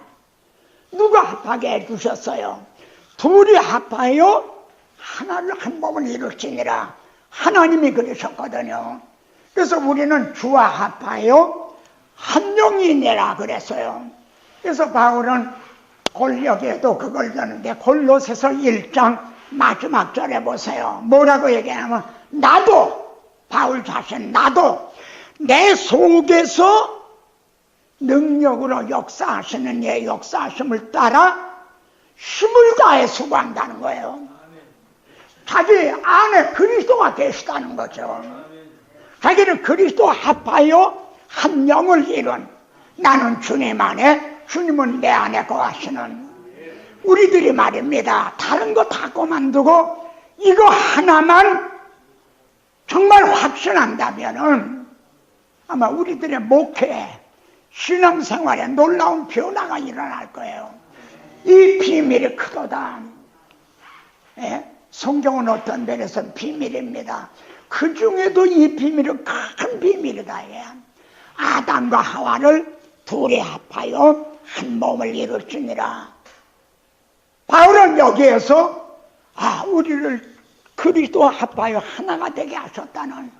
누가 합하게 해주셨어요? 둘이 합하여 하나를 한 몸을 이룰지니라. 하나님이 그러셨거든요. 그래서 우리는 주와 합하여 한 명이니라 그랬어요. 그래서 바울은 여기에도 그걸 넣는데 골로새서 1장 마지막 절에 보세요. 뭐라고 얘기하냐면 나도, 바울 자신 나도 내 속에서 능력으로 역사하시는 예 역사하심을 따라 힘을 다해 수고한다는 거예요. 자기 안에 그리스도가 계시다는 거죠. 자기는 그리스도와 합하여 한 영을 이룬, 나는 주님 안에, 주님은 내 안에 거하시는 우리들이 말입니다. 다른 거 다 그만두고 이거 하나만 정말 확신한다면은 아마 우리들의 목회, 신앙생활에 놀라운 변화가 일어날 거예요. 이 비밀이 크도다. 예? 성경은 어떤 면에서 비밀입니다. 그 중에도 이 비밀은 큰 비밀이다. 예. 아담과 하와를 둘이 합하여 한 몸을 이룰지니라. 바울은 여기에서 우리를 그리스도와 합하여 하나가 되게 하셨다는,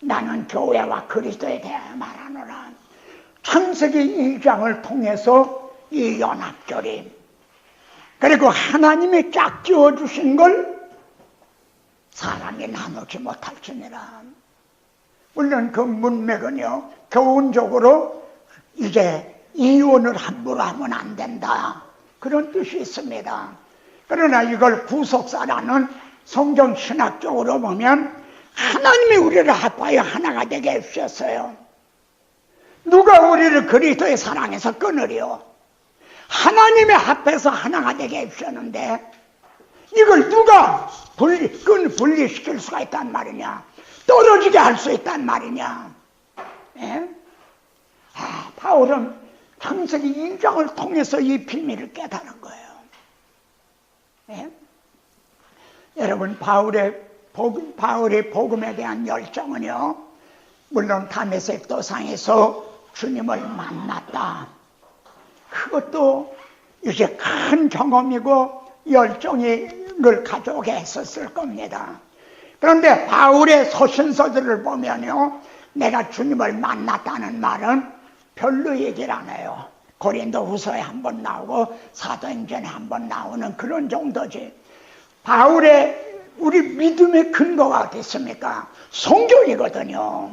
나는 교회와 그리스도에 대해 말하노라. 창세기 2장을 통해서 이 연합조림, 그리고 하나님이 짝 지어주신 걸 사람이 나누지 못할지니라. 물론 그 문맥은요, 교훈적으로 이제 이혼을 함부로 하면 안 된다, 그런 뜻이 있습니다. 그러나 이걸 구속사라는 성경 신학적으로 보면 하나님이 우리를 합하여 하나가 되게 해주셨어요. 누가 우리를 그리스도의 사랑에서 끊으려? 하나님의 합해서 하나가 되게 해주셨는데 이걸 누가 분리시킬 수가 있단 말이냐? 떨어지게 할 수 있단 말이냐? 예? 바울은 창세기 2장을 통해서 이 비밀을 깨달은 거예요. 예? 여러분, 바울의 복음에 대한 열정은요, 물론 다메섹 도상에서 주님을 만났다, 그것도 이제 큰 경험이고 열정을 가져오게 했었을 겁니다. 그런데 바울의 서신서들을 보면요, 내가 주님을 만났다는 말은 별로 얘기를 안 해요. 고린도후서에 한번 나오고 사도행전에 한번 나오는 그런 정도지. 바울의 우리 믿음의 근거가 어디 있습니까? 성경이거든요.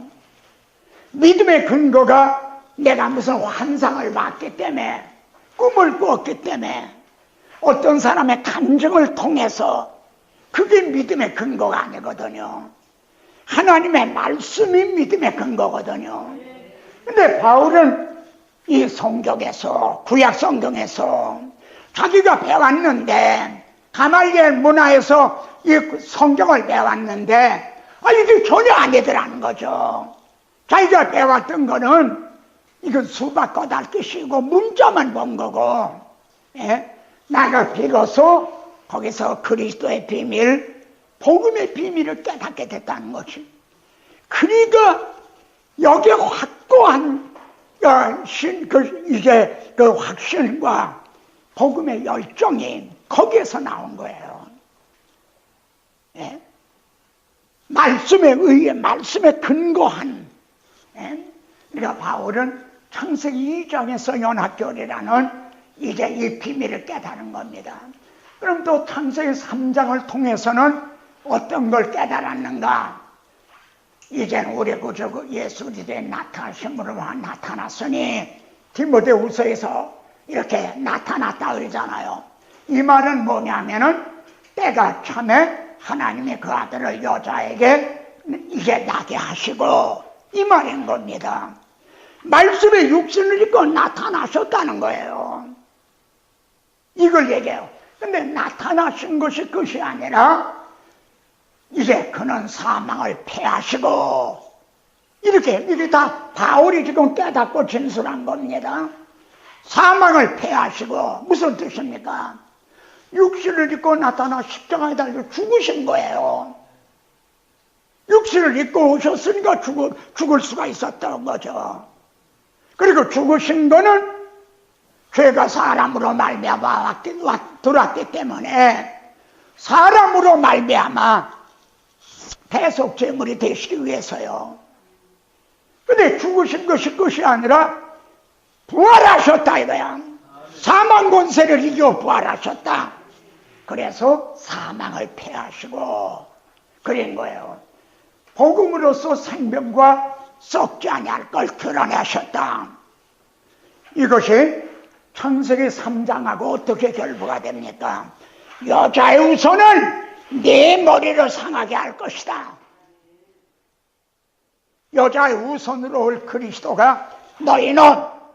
믿음의 근거가 내가 무슨 환상을 봤기 때문에, 꿈을 꾸었기 때문에, 어떤 사람의 간증을 통해서, 그게 믿음의 근거가 아니거든요. 하나님의 말씀이 믿음의 근거거든요. 근데 바울은 이 성경에서, 구약 성경에서 자기가 배웠는데, 가말리엘 문화에서 이 성경을 배웠는데 이게 전혀 아니더라는 거죠. 자기가 배웠던 거는 이건 수박 거달기 쉬고 문자만 본 거고, 예? 나가 비로소 거기서 그리스도의 비밀, 복음의 비밀을 깨닫게 됐다는 것이. 그러니까 여기에 확고한 이제 그 확신과 복음의 열정이 거기에서 나온 거예요. 예? 말씀에 의해, 말씀에 근거한. 예? 그러니까 바울은 창세기 2장에서 연합교리라는 이제 이 비밀을 깨달은 겁니다. 그럼 또 창세기 3장을 통해서는 어떤 걸 깨달았는가? 이제는 우리 구주 예수 그리스도의 나타나심으로 나타났으니, 디모데후서에서 이렇게 나타났다 그러잖아요. 이 말은 뭐냐면은 때가 참에 하나님이 그 아들을 여자에게 이제 나게 하시고, 이 말인 겁니다. 말씀에 육신을 입고 나타나셨다는 거예요. 이걸 얘기해요. 근데 나타나신 것이 끝이 아니라 이제 그는 사망을 패하시고, 이게 다 바울이 지금 깨닫고 진술한 겁니다. 사망을 패하시고, 무슨 뜻입니까? 육신을 입고 나타나 십자가에 달려 죽으신 거예요. 육신을 입고 오셨으니까 죽을 수가 있었던 거죠. 그리고 죽으신 거는 죄가 사람으로 말미암아 들어왔기 때문에 사람으로 말미암아 대속 제물이 되시기 위해서요. 근데 죽으신 것이 끝이 아니라 부활하셨다 이거야. 사망 권세를 이겨 부활하셨다. 그래서 사망을 패하시고 그런 거예요. 복음으로써 생명과 썩지 아니할 걸 드러내셨다. 이것이 창세기 3장하고 어떻게 결부가 됩니까? 여자의 우선은 네 머리를 상하게 할 것이다. 여자의 우선으로 올 그리스도가 너희는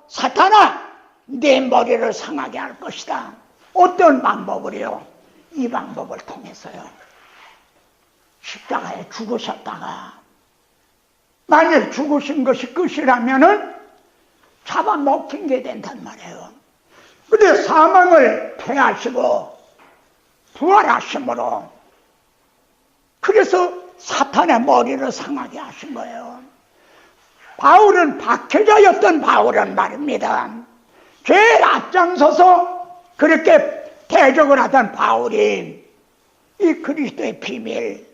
사탄아 네 머리를 상하게 할 것이다. 어떤 방법으로요? 이 방법을 통해서요. 십자가에 죽으셨다가 만일 죽으신 것이 끝이라면은 잡아먹힌 게 된단 말이에요. 근데 사망을 패하시고 부활하심으로 그래서 사탄의 머리를 상하게 하신 거예요. 바울은 박해자였던 바울은 말입니다. 제일 앞장서서 그렇게 대적을 하던 바울이 이 그리스도의 비밀,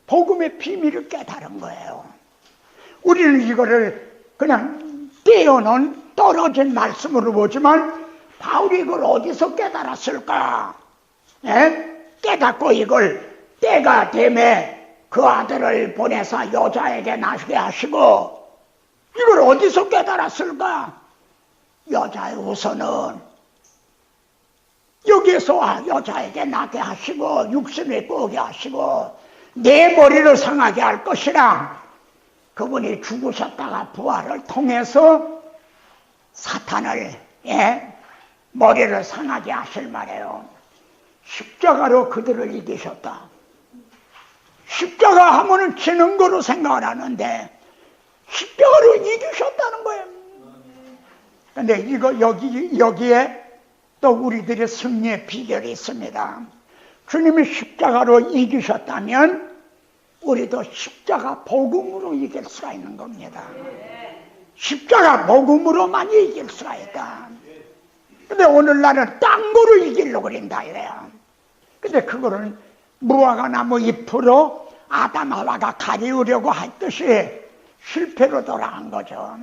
복음의 비밀을 깨달은 거예요. 우리는 이거를 그냥 떼어놓은 떨어진 말씀으로 보지만 바울이 이걸 어디서 깨달았을까? 깨닫고 이걸 때가 되매 그 아들을 보내사 여자에게 나게 하시고, 이걸 어디서 깨달았을까? 여자의 우선은 여기에서 여자에게 나게 하시고 육신을 꼬게 하시고 내 머리를 상하게 할 것이라. 그분이 죽으셨다가 부활을 통해서 사탄을 머리를 상하게 하실 말이에요. 십자가로 그들을 이기셨다. 십자가 하면은 지는 거로 생각을 하는데 십자가로 이기셨다는 거예요. 근데 이거 여기에 또 우리들의 승리의 비결이 있습니다. 주님이 십자가로 이기셨다면 우리도 십자가 복음으로 이길 수가 있는 겁니다. 십자가 복음으로만 이길 수가 있다. 근데 오늘날은 딴 거로 이기려고 그런다 이래요. 근데 그거는 무화과 나무 잎으로 아담 하와가 가리우려고 했듯이 실패로 돌아간 거죠.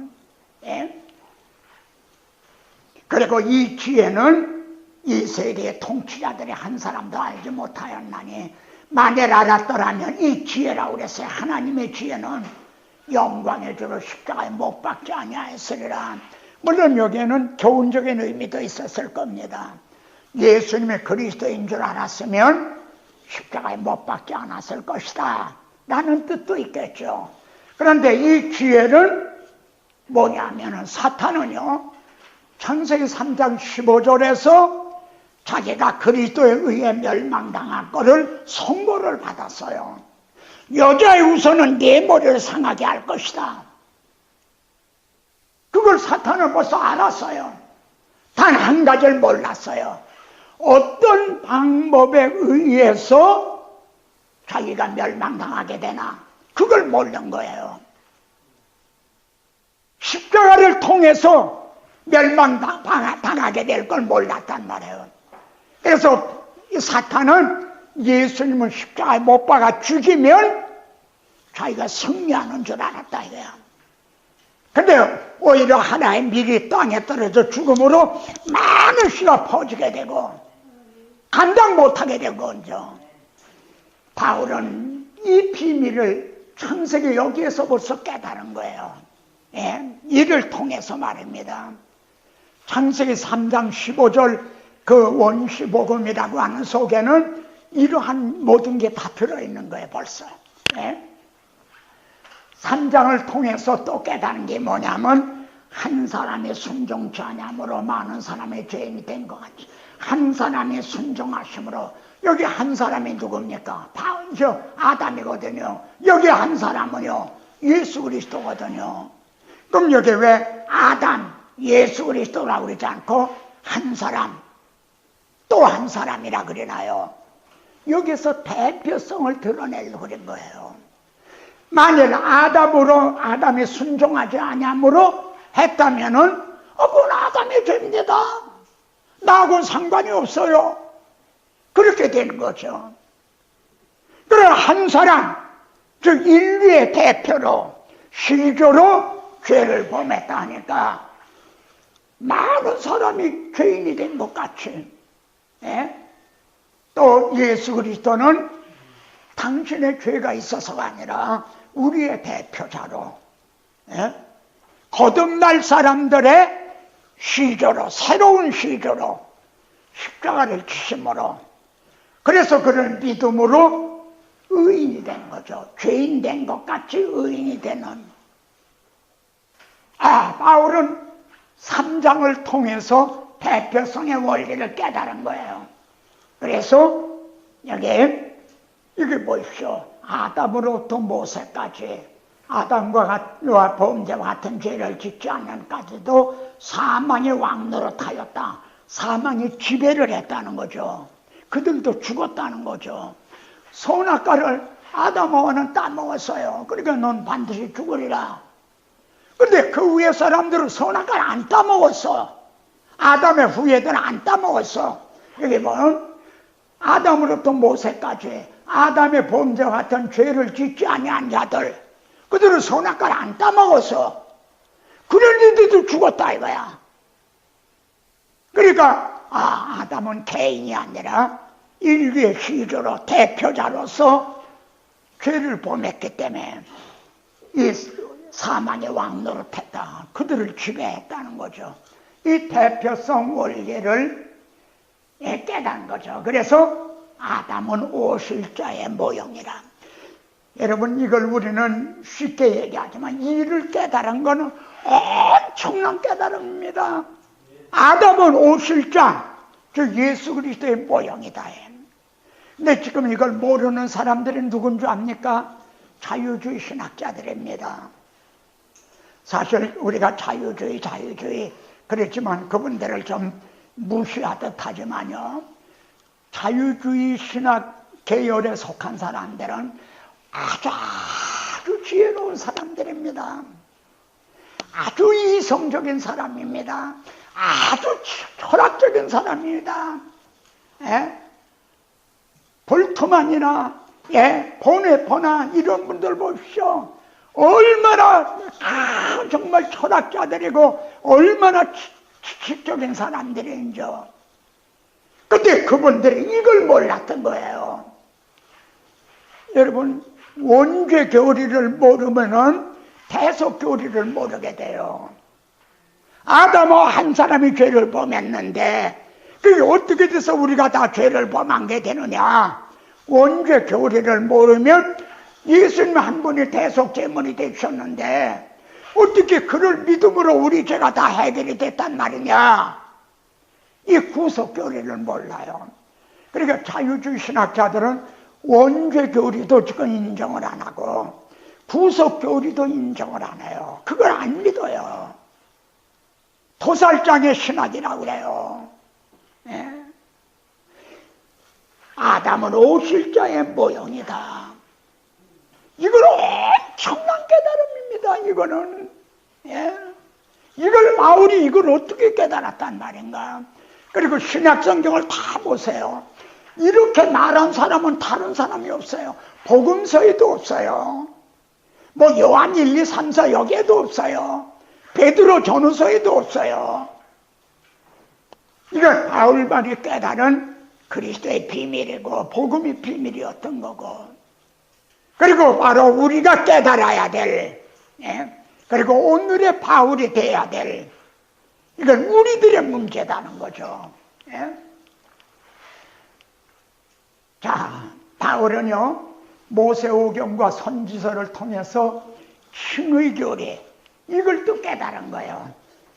그리고 이 지혜는 이 세계의 통치자들이 한 사람도 알지 못하였나니, 만일 알았더라면 이 지혜라고 그랬어요. 하나님의 지혜는 영광의 주로 십자가에 못 박지 아니하였으리라. 물론 여기에는 교훈적인 의미도 있었을 겁니다. 예수님의 그리스도인 줄 알았으면 십자가에 못 박지 않았을 것이다 라는 뜻도 있겠죠. 그런데 이 지혜는 뭐냐면은, 사탄은요 창세기 3장 15절에서 자기가 그리스도에 의해 멸망당한 거를 선고를 받았어요. 여자의 우선은 내 머리를 상하게 할 것이다. 그걸 사탄은 벌써 알았어요. 단 한 가지를 몰랐어요. 어떤 방법에 의해서 자기가 멸망당하게 되나, 그걸 모르는 거예요. 십자가를 통해서 멸망당하게 될 걸 몰랐단 말이에요. 그래서 사탄은 예수님을 십자가에 못 박아 죽이면 자기가 승리하는 줄 알았다 이거야. 근데 오히려 하나의 밀이 땅에 떨어져 죽음으로 많은 씨가 퍼지게 되고 감당 못하게 된 거죠. 바울은 이 비밀을 창세기 여기에서 벌써 깨달은 거예요. 이를 통해서 말입니다. 창세기 3장 15절 그 원시복음이라고 하는 속에는 이러한 모든 게 다 들어있는 거예요 벌써. 3장을 통해서 또 깨달은 게 뭐냐면, 한 사람의 순종치 아니함으로 많은 사람의 죄인이 된 것 같이 한 사람의 순종하심으로, 여기 한 사람이 누굽니까? 저 아담이거든요. 여기 한 사람은요 예수 그리스도거든요. 그럼 여기 왜 아담, 예수 그리스도라고 그러지 않고 한 사람, 또 한 사람이라 그러나요? 여기서 대표성을 드러내려고 그런 거예요. 만일 아담이 순종하지 아니함으로 했다면은 그건 아담의 죄입니다. 나하고는 상관이 없어요. 그렇게 되는 거죠. 그러나 한 사람, 즉 인류의 대표로 시조로 죄를 범했다 하니까 많은 사람이 죄인이 된 것 같이, 또 예수 그리스도는 당신의 죄가 있어서가 아니라 우리의 대표자로, 거듭날 사람들의 시조로, 새로운 시조로 십자가를 지심으로, 그래서 그를 믿음으로 의인이 된 거죠. 죄인 된 것 같이 의인이 되는. 바울은 3장을 통해서 대표성의 원리를 깨달은 거예요. 그래서 여기 보십시오. 아담으로부터 모세까지 아담과 범죄와 같은 죄를 짓지 않는까지도 사망의 왕노릇하였다. 사망이 지배를 했다는 거죠. 그들도 죽었다는 거죠. 선악과를 아담하와는 따먹었어요. 그러니까 넌 반드시 죽으리라. 근데 그 위에 사람들은 선악과를 안 따먹었어. 아담의 후예들은 안 따먹었어. 여기 보면 아담으로부터 모세까지 아담의 범죄와 같은 죄를 짓지 아니한 자들, 그들은 선악과를 안 따먹었어. 그런 이들도 죽었다 이거야. 그러니까 아담은 개인이 아니라 인류의 시조로 대표자로서 죄를 범했기 때문에 이 사망의 왕 노릇했다. 그들을 지배했다는 거죠. 이 대표성 원리를 깨달은 거죠. 그래서 아담은 오실자의 모형이라. 여러분, 이걸 우리는 쉽게 얘기하지만 이를 깨달은 것은 엄청난 깨달음입니다. 아담은 오실자, 즉 예수 그리스도의 모형이다. 근데 지금 이걸 모르는 사람들이 누군 줄 압니까? 자유주의 신학자들입니다. 사실 우리가 자유주의 그랬지만 그분들을 좀 무시하듯 하지만요, 자유주의 신학 계열에 속한 사람들은 아주 지혜로운 사람들입니다. 아주 이성적인 사람입니다. 아주 철학적인 사람입니다. 볼트만이나 보네퍼나 이런 분들 보십시오. 얼마나 정말 철학자들이고 얼마나 지식적인 사람들인죠. 근데 그분들이 이걸 몰랐던 거예요. 여러분, 원죄 교리를 모르면은 대속 교리를 모르게 돼요. 아담과 한 사람이 죄를 범했는데 그게 어떻게 돼서 우리가 다 죄를 범한 게 되느냐? 원죄 교리를 모르면 예수님 한 분이 대속 제물이 되셨는데 어떻게 그를 믿음으로 우리 죄가 다 해결이 됐단 말이냐? 이 구속 교리를 몰라요. 그러니까 자유주의 신학자들은 원죄 교리도 지금 인정을 안 하고 구속 교리도 인정을 안 해요. 그걸 안 믿어요. 도살장의 신학이라고 그래요. 아담은 오실자의 모형이다. 이건 엄청난 깨달음입니다. 이거는. 이걸 바울이 이걸 어떻게 깨달았단 말인가. 그리고 신약 성경을 다 보세요. 이렇게 말한 사람은 다른 사람이 없어요. 복음서에도 없어요. 뭐 요한 1, 2, 3, 4 여기에도 없어요. 베드로 전후서에도 없어요. 이건 바울만이 깨달은 그리스도의 비밀이고 복음의 비밀이었던 거고, 그리고 바로 우리가 깨달아야 될, 그리고 오늘의 바울이 돼야 될, 이건 우리들의 문제다는 거죠. 자, 바울은요 모세오경과 선지서를 통해서 신의 교리, 이걸 또 깨달은 거예요.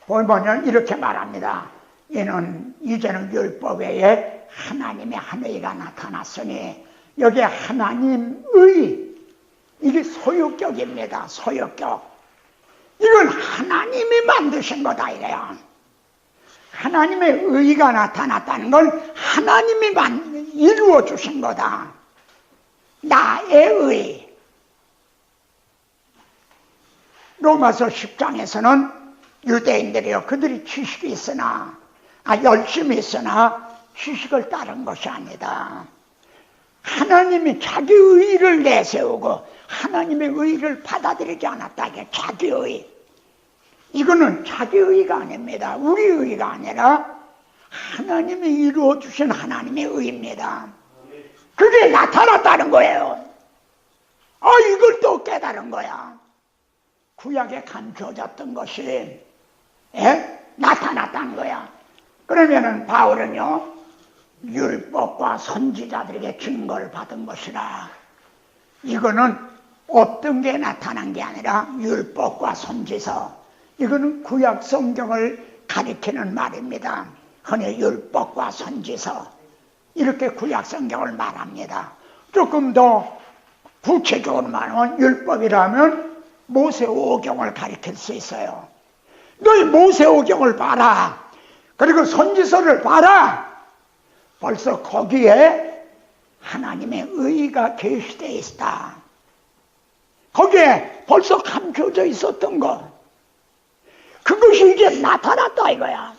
보면 이렇게 말합니다. 이제는 율법 외에 하나님의 한 의가 나타났으니, 여기에 하나님의, 이게 소유격입니다. 소유격. 이건 하나님이 만드신 거다 이래요. 하나님의 의가 나타났다는 건 하나님이 이루어 주신 거다. 나의 의. 로마서 10장에서는 유대인들이요, 그들이 지식이 있으나, 열심히 있으나 지식을 따른 것이 아니다. 하나님이 자기 의를 내세우고 하나님의 의를 받아들이지 않았다. 이게 자기 의. 이거는 자기 의가 아닙니다. 우리 의가 아니라 하나님이 이루어 주신 하나님의 의입니다. 그게 나타났다는 거예요. 이걸 또 깨달은 거야. 구약에 감춰졌던 것이 나타났다는 거야. 그러면은 바울은요, 율법과 선지자들에게 증거를 받은 것이라. 이거는 어떤 게 나타난 게 아니라 율법과 선지서, 이거는 구약 성경을 가리키는 말입니다. 흔히 율법과 선지서, 이렇게 구약 성경을 말합니다. 조금 더 구체적으로 말하면 율법이라면 모세오경을 가리킬 수 있어요. 너희 모세오경을 봐라. 그리고 선지서를 봐라. 벌써 거기에 하나님의 의가 계시되어 있다. 거기에 벌써 감춰져 있었던 것. 그것이 이제 나타났다 이거야.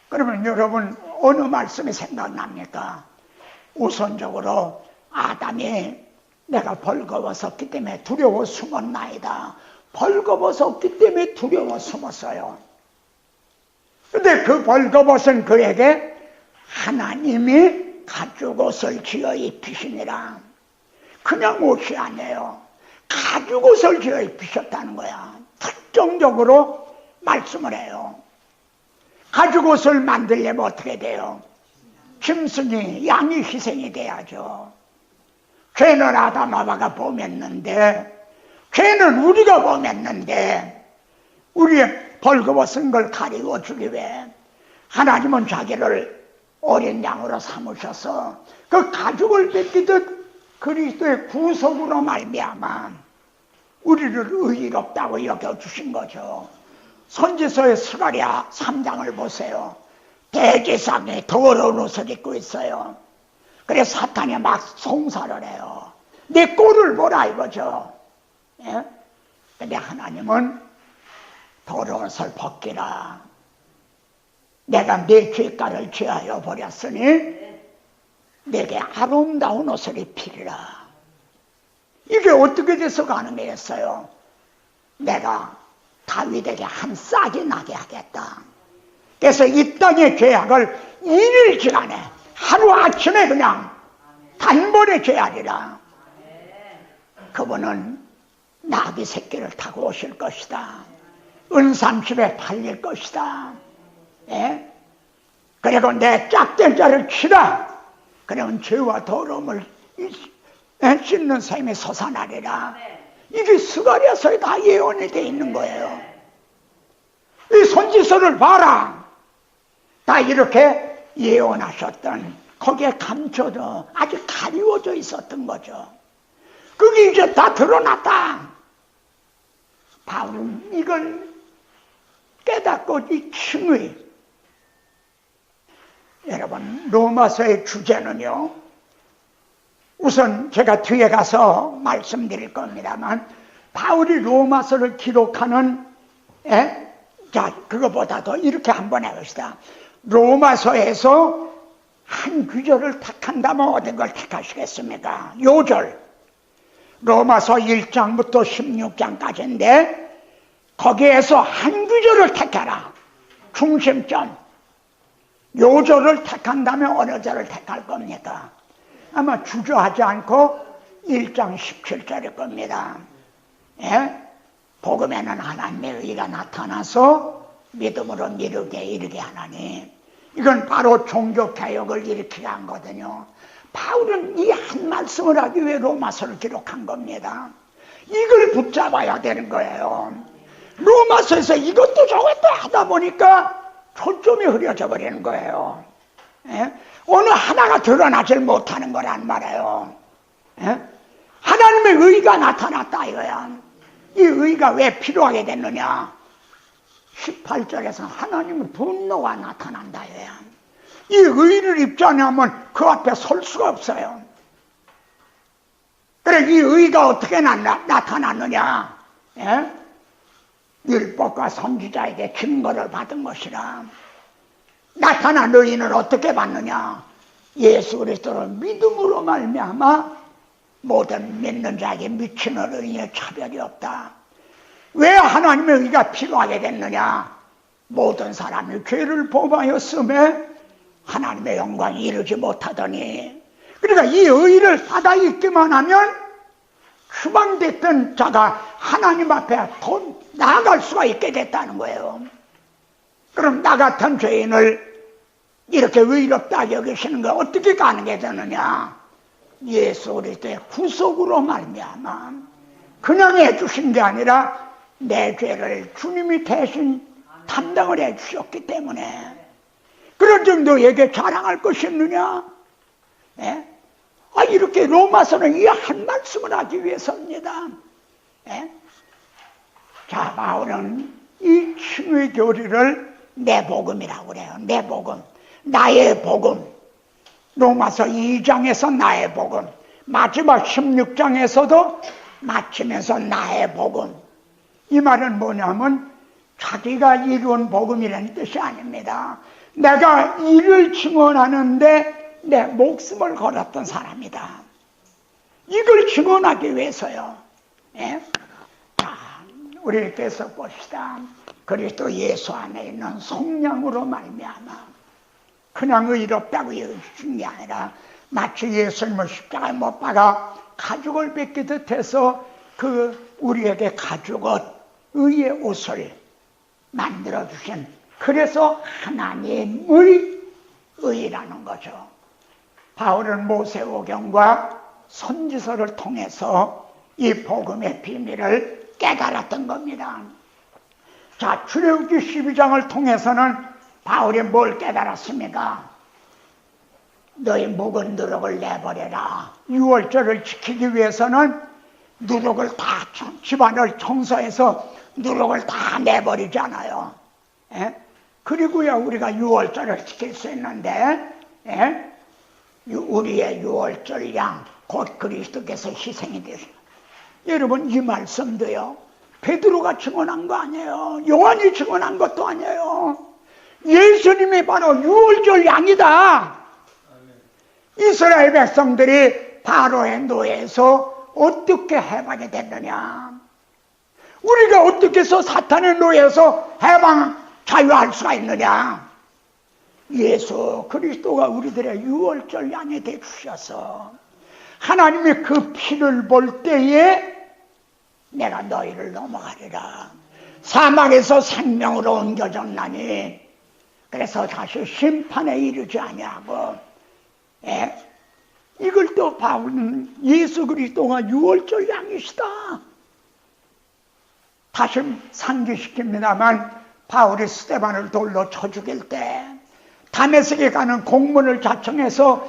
그러면 여러분 어느 말씀이 생각납니까? 우선적으로 아담이 내가 벌거벗었기 때문에 두려워 숨었나이다. 벌거벗었기 때문에 두려워 숨었어요. 근데 그 벌거벗은 그에게 하나님이 가죽옷을 지어 입히시니라. 그냥 옷이 아니에요. 가죽옷을 지어 입히셨다는 거야. 특정적으로 말씀을 해요. 가죽옷을 만들려면 어떻게 돼요? 짐승이, 양이 희생이 돼야죠. 죄는 아담 하와가 범했는데, 죄는 우리가 범했는데, 우리의 벌거벗은 걸 가리워 주기 위해 하나님은 자기를 어린 양으로 삼으셔서 그 가죽을 벗기듯 그리스도의 구속으로 말미암아 우리를 의롭다고 여겨주신 거죠. 선지서의 스가랴 3장을 보세요. 대제사장이 더러운 옷을 입고 있어요. 그래서 사탄이 막 송사를 해요. 내 꼴을 보라 이거죠. 예? 근데 하나님은 더러운 옷을 벗기라. 내가 내 죄가를 제하여 버렸으니 내게 아름다운 옷을 입히리라. 이게 어떻게 돼서 가능했어요? 내가 다윗에게 한 싹이 나게 하겠다. 그래서 이 땅의 죄악을 1일지간에 하루아침에 그냥 단번에 제하리라. 그분은 나귀 새끼를 타고 오실 것이다. 은삼십에 팔릴 것이다. 예? 그리고 내 짝된 자를 치라. 그러면 죄와 더러움을 씻는 셈이 솟아나리라. 이게 스가랴서에 다 예언이 되어 있는 거예요. 이 선지서를 봐라. 다 이렇게 예언하셨던, 거기에 감춰져 아주 가리워져 있었던 거죠. 그게 이제 다 드러났다. 바울은 이걸 깨닫고 이 층의, 여러분 로마서의 주제는요, 우선 제가 뒤에 가서 말씀드릴 겁니다만, 바울이 로마서를 기록하는, 자, 그거보다도 이렇게 한번 해봅시다. 로마서에서 한 구절을 택한다면 어떤 걸 택하시겠습니까? 요절. 로마서 1장부터 16장까지인데 거기에서 한 구절을 택해라. 중심점. 요절을 택한다면 어느 절을 택할 겁니까? 아마 주저하지 않고 1장 17절일 겁니다. 예? 복음에는 하나님의 의가 나타나서 믿음으로 미루게 이르게 하나니, 이건 바로 종교개혁을 일으키게 한 거거든요. 바울은 이 한 말씀을 하기 위해 로마서를 기록한 겁니다. 이걸 붙잡아야 되는 거예요. 로마서에서 이것도 저것도 하다 보니까 초점이 흐려져 버리는 거예요. 예? 어느 하나가 드러나질 못하는 거란 말이에요. 예? 하나님의 의가 나타났다 이거야. 이 의가 왜 필요하게 됐느냐? 18절에서 하나님의 분노가 나타난다 이거야. 이 의를 입장하면 그 앞에 설 수가 없어요. 그래, 이 의가 어떻게 나타났느냐? 예? 율법과 선지자에게 증거를 받은 것이라. 나타난 의인을 어떻게 받느냐? 예수 그리스도를 믿음으로 말미암아 모든 믿는 자에게 미치는 의인의 차별이 없다. 왜 하나님의 의가 필요하게 됐느냐? 모든 사람이 죄를 범하였음에 하나님의 영광이 이루지 못하더니, 그러니까 이 의를 받아 있기만 하면 추방됐던 자가 하나님 앞에 더 나아갈 수가 있게 됐다는 거예요. 그럼 나 같은 죄인을 이렇게 의롭다 여기시는 거 어떻게 가능해졌느냐? 예수 그리스도의 구속으로 말미암아 그냥 해주신 게 아니라 내 죄를 주님이 대신 담당을 해주셨기 때문에. 그런 정도에게 자랑할 것이 있느냐? 예? 아, 이렇게 로마서는 이 한 말씀을 하기 위해서입니다. 예? 자, 바울은 이 칭의 교리를 내 복음이라고 그래요. 내 복음, 나의 복음. 로마서 2장에서 나의 복음, 마지막 16장에서도 마치면서 나의 복음. 이 말은 뭐냐면 자기가 이룬 복음이라는 뜻이 아닙니다. 내가 이를 증언하는데 내 목숨을 걸었던 사람이다. 이걸 증언하기 위해서요. 예? 자, 우리 계속 봅시다. 그리스도 예수 안에 있는 성령으로 말미암아 그냥 의롭다고 여기신 게 아니라 마치 예수님을 십자가에 못 박아 가죽을 벗기듯 해서 우리에게 가죽옷, 의의 옷을 만들어주신, 그래서 하나님의 의라는 거죠. 바울은 모세오경과 선지서를 통해서 이 복음의 비밀을 깨달았던 겁니다. 자, 출애굽기 12장을 통해서는 바울이 뭘 깨달았습니까? 너희 묵은 누룩을 내버려라. 유월절을 지키기 위해서는 누룩을 다, 집안을 청소해서 누룩을 다 내버리잖아요. 예? 그리고야 우리가 유월절을 지킬 수 있는데, 예? 우리의 유월절 양, 곧 그리스도께서 희생이 되셨어요. 여러분, 이 말씀도요, 베드로가 증언한 거 아니에요. 요한이 증언한 것도 아니에요. 예수님이 바로 유월절 양이다. 이스라엘 백성들이 바로의 노예에서 어떻게 해방이 됐느냐? 우리가 어떻게 해서 사탄의 노예에서 자유할 수가 있느냐? 예수 그리스도가 우리들의 유월절 양이 되주셔서 하나님이 그 피를 볼 때에 내가 너희를 넘어가리라. 사망에서 생명으로 옮겨졌나니 그래서 다시 심판에 이르지 아니하고, 이걸 또 바울은 예수 그리스도가 유월절 양이시다 다시 상기시킵니다만, 바울이 스데반을 돌로 쳐 죽일 때, 다메섹에 가는 공문을 자청해서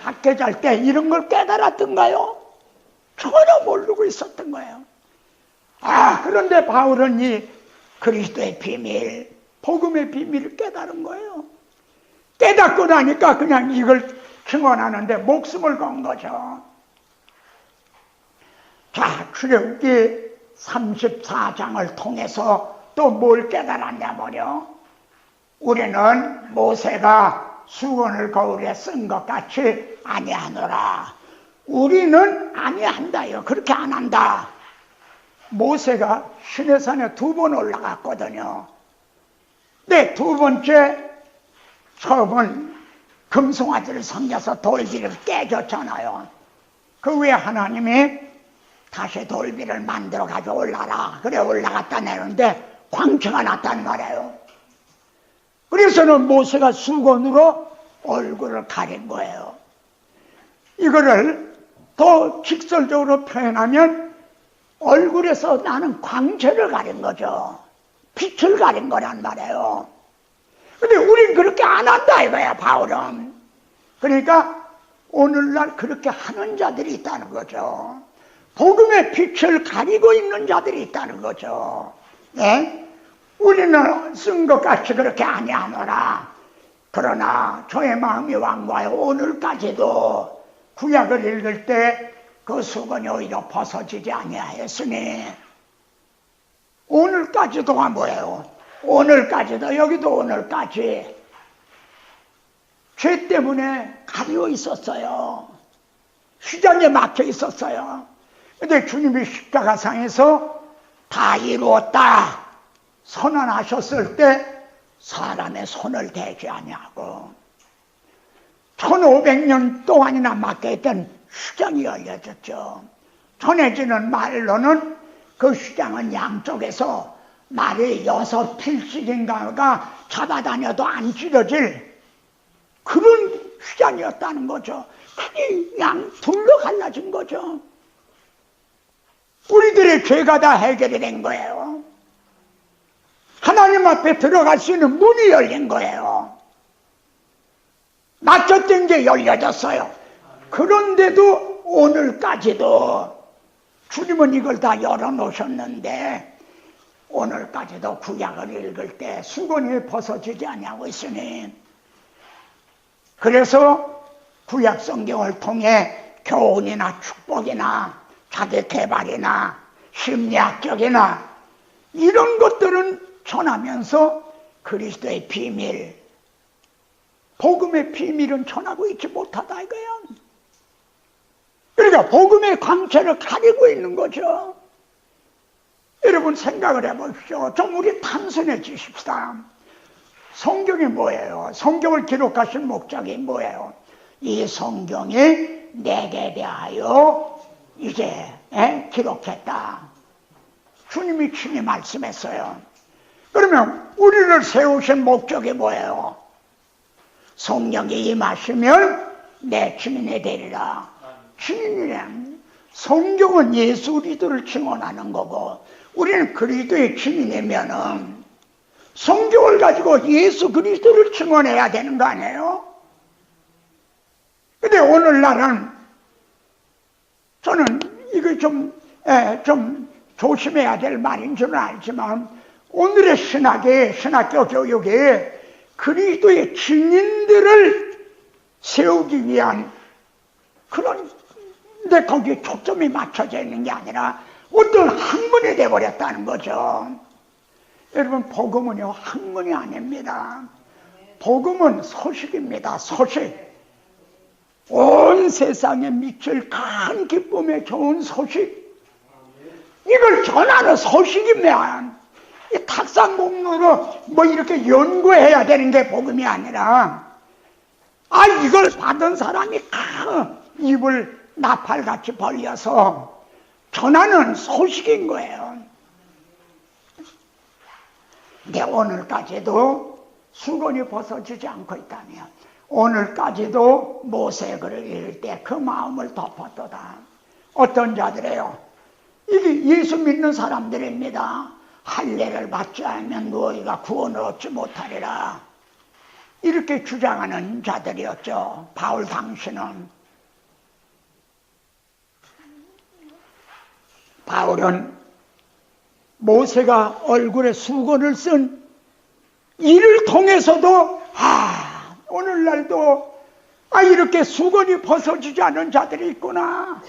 밖에 잘 때 이런 걸 깨달았던가요? 전혀 모르고 있었던 거예요. 그런데 바울은 이 그리스도의 비밀, 복음의 비밀을 깨달은 거예요. 깨닫고 나니까 그냥 이걸 증언하는데 목숨을 건 거죠. 자, 출애굽기 34장을 통해서 또 뭘 깨달았냐면요, 우리는 모세가 수건을 거울에 쓴 것 같이 아니하노라. 우리는 아니한다요. 그렇게 안 한다. 모세가 시내산에 2번 올라갔거든요. 네, 두 번째, 처음은 금송아지를 섬겨서 돌비를 깨졌잖아요. 그 후에 하나님이 다시 돌비를 만들어 가지고 올라라. 그래 올라갔다 내는데 광채가 났다는 말이에요. 그래서는 모세가 수건으로 얼굴을 가린 거예요. 이거를 더 직설적으로 표현하면 얼굴에서 나는 광채를 가린 거죠. 빛을 가린 거란 말이에요. 근데 우린 그렇게 안 한다 이거야, 바울은. 그러니까 오늘날 그렇게 하는 자들이 있다는 거죠. 복음의 빛을 가리고 있는 자들이 있다는 거죠. 네? 우리는 쓴 것 같이 그렇게 아니하노라. 그러나 저의 마음이 완고하여 오늘까지도 구약을 읽을 때 그 수건이 오히려 벗어지지 아니하였으니, 오늘까지도가 뭐예요? 오늘까지도, 여기도 오늘까지 죄 때문에 가리고 있었어요. 시장에 막혀 있었어요. 근데 주님이 십자가상에서 다 이루었다 선언하셨을 때 사람의 손을 대지 아니하고 1500년 동안이나 막혀있던 시장이 열려졌죠. 전해지는 말로는 그 시장은 양쪽에서 말이 6필씩인가가 잡아다녀도 안 찢어질 그런 시장이었다는 거죠. 그게 둘로 갈라진 거죠. 우리들의 죄가 다 해결이 된 거예요. 하나님 앞에 들어갈 수 있는 문이 열린 거예요. 막혔던 게 열려졌어요. 그런데도 오늘까지도 주님은 이걸 다 열어놓으셨는데 오늘까지도 구약을 읽을 때 수건이 벗어지지 아니하고 있으니, 그래서 구약 성경을 통해 교훈이나 축복이나 자기 개발이나 심리학적이나 이런 것들은 전하면서 그리스도의 비밀, 복음의 비밀은 전하고 있지 못하다 이거야. 그러니까 복음의 광채를 가리고 있는 거죠. 여러분 생각을 해보십시오. 좀 우리 단순해지십시다. 성경이 뭐예요? 성경을 기록하신 목적이 뭐예요? 이 성경이 내게 대하여 이제 기록했다. 주님이 친히 말씀했어요. 그러면 우리를 세우신 목적이 뭐예요? 성령이 임하시면 내 증인이 되리라. 증인이란 성경은 예수 그리스도를 증언하는 거고 우리는 그리스도의 증인이면은 성경을 가지고 예수 그리스도를 증언해야 되는 거 아니에요? 근데 오늘날은 저는 이거 좀 조심해야 될 말인 줄은 알지만 오늘의 신학교 교육에 그리스도의 증인들을 세우기 위한 그런 데 거기에 초점이 맞춰져 있는 게 아니라 어떤 학문이 되어버렸다는 거죠. 여러분 복음은요 학문이 아닙니다. 복음은 소식입니다. 소식. 온 세상에 미칠 큰 기쁨의 좋은 소식. 이걸 전하는 소식이면 이 탁상공로로 뭐 이렇게 연구해야 되는 게 복음이 아니라 이걸 받은 사람이 입을 나팔같이 벌려서 전하는 소식인 거예요. 근데 오늘까지도 수건이 벗어지지 않고 있다면 오늘까지도 모세글을 읽을 때 그 마음을 덮었도다. 어떤 자들이에요? 이게 예수 믿는 사람들입니다. 할례를 받지 않으면 너희가 구원을 얻지 못하리라. 이렇게 주장하는 자들이었죠. 바울 당시는. 바울은 모세가 얼굴에 수건을 쓴 이를 통해서도 오늘날도 이렇게 수건이 벗어지지 않은 자들이 있구나.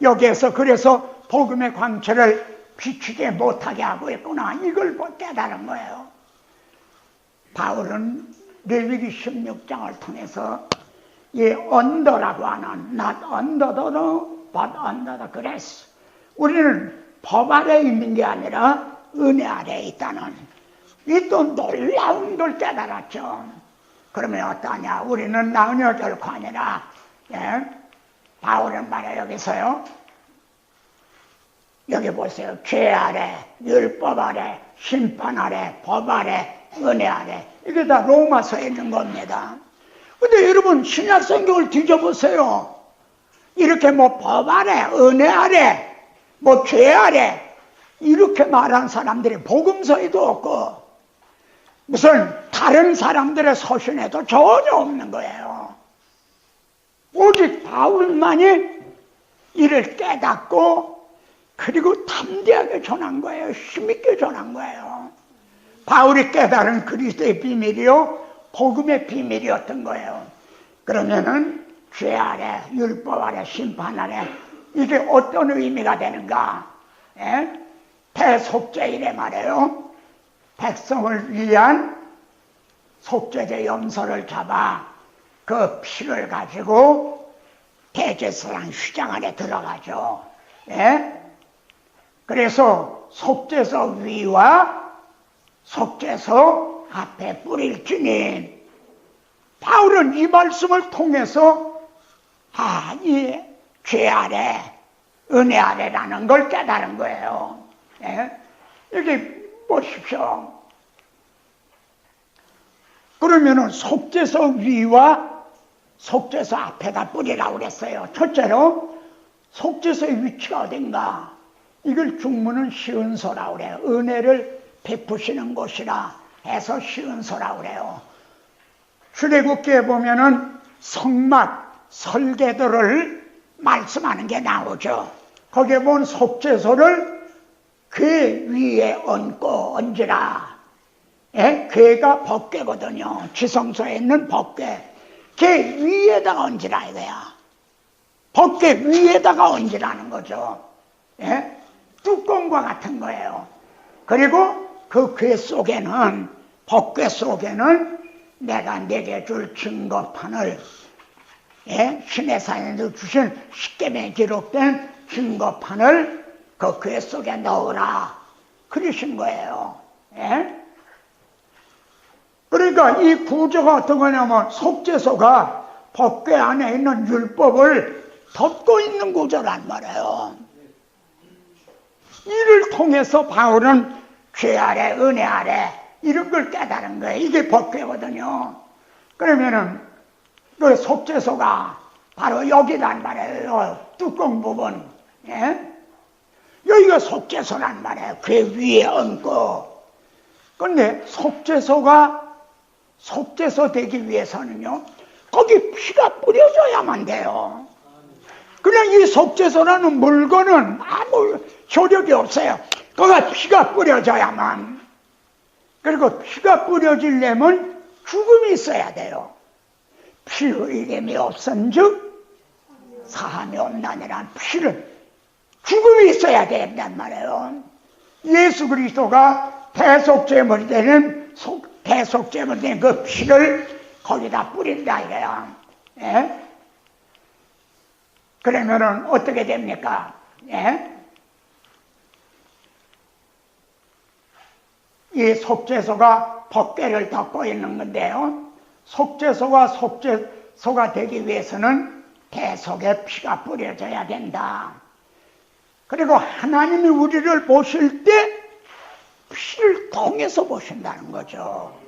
여기에서 그래서 복음의 광채를 비추지 못하게 하고 있구나. 이걸 깨달은 거예요. 바울은 레위기 16장을 통해서 이 언더라고 하는 not under the law, but under the grace. 우리는 법 아래에 있는 게 아니라 은혜 아래에 있다는 이 또 놀라운 걸 깨달았죠. 그러면 어떠냐? 우리는 나은여 결코 아니라 바울은 말해 여기서요. 여기 보세요. 죄 아래, 율법 아래, 심판 아래, 법 아래, 은혜 아래. 이게 다 로마서에 있는 겁니다. 근데 여러분 신약 성경을 뒤져보세요. 이렇게 뭐 법 아래, 은혜 아래, 뭐 죄 아래 이렇게 말한 사람들이 복음서에도 없고 무슨 다른 사람들의 서신에도 전혀 없는 거예요. 오직 바울만이 이를 깨닫고 그리고 담대하게 전한 거예요. 힘있게 전한 거예요. 바울이 깨달은 그리스도의 비밀이요 복음의 비밀이었던 거예요. 그러면은 죄 아래, 율법 아래, 심판 아래 이게 어떤 의미가 되는가? 대속죄일에 말해요. 백성을 위한 속죄제 염소를 잡아 그 피를 가지고 대제사장 휘장 안에 들어가죠. 그래서 속죄소 위와 속죄소 앞에 뿌릴지니 바울은 이 말씀을 통해서 이 죄 아래 은혜 아래라는 걸 깨달은 거예요. 여기 보십시오. 그러면은 속죄소 위와 속죄소 앞에다 뿌리라고 그랬어요. 첫째로 속죄소의 위치가 어딘가? 이걸 중문은 시은소라고 그래요. 은혜를 베푸시는 곳이라 해서 시은소라고 그래요. 출애굽기에 보면은 성막, 설계도를 말씀하는 게 나오죠. 거기에 보면 속죄소를 궤 위에 얹고 얹으라. 궤가 법궤거든요. 지성소에 있는 법궤. 궤 위에다가 얹으라 이거야. 법궤 위에다가 얹으라는 거죠. 뚜껑과 같은 거예요. 그리고 그 궤 속에는, 법궤 속에는 내가 내게 줄 증거판을, 시내산에서 주신 십계명에 기록된 증거판을 그 궤 속에 넣으라 그러신 거예요. 그러니까 이 구조가 어떤 거냐면 속죄소가 법궤 안에 있는 율법을 덮고 있는 구조란 말이에요. 이를 통해서 바울은 죄 아래 은혜 아래 이런 걸 깨달은 거예요. 이게 법궤거든요. 그러면은 그 속죄소가 바로 여기란 말이에요. 뚜껑 부분. 여기가 속죄소란 말이에요. 그 위에 얹고. 그런데 속죄소 되기 위해서는요, 거기 피가 뿌려져야만 돼요. 그냥 이 속죄소라는 물건은 아무 효력이 없어요. 거기가 피가 뿌려져야만. 그리고 피가 뿌려지려면 죽음이 있어야 돼요. 피 흘림이 없은즉 사함이 없나니란 피를, 죽음이 있어야 된단 말이에요. 예수 그리스도가 대속죄물 되는 그 피를 거기다 뿌린다 이거야. 그러면은 어떻게 됩니까? 이 속죄소가 법궤를 덮고 있는 건데요. 속죄소가 되기 위해서는 대속의 피가 뿌려져야 된다. 그리고 하나님이 우리를 보실 때 피를 통해서 보신다는 거죠.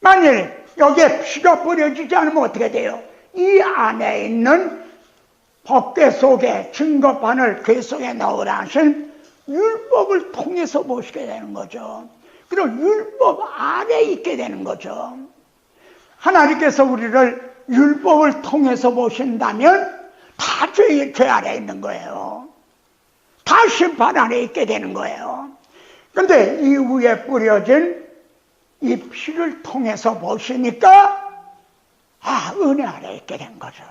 만일 여기에 피가 뿌려지지 않으면 어떻게 돼요? 이 안에 있는 법궤 속에 증거판을 궤 속에 넣으라 하신 율법을 통해서 보시게 되는 거죠. 그리고 율법 아래에 있게 되는 거죠. 하나님께서 우리를 율법을 통해서 보신다면 다 죄 아래에 있는 거예요. 다 심판 아래에 있게 되는 거예요. 그런데 이 위에 뿌려진 이 피를 통해서 보시니까 은혜 아래에 있게 된 거죠.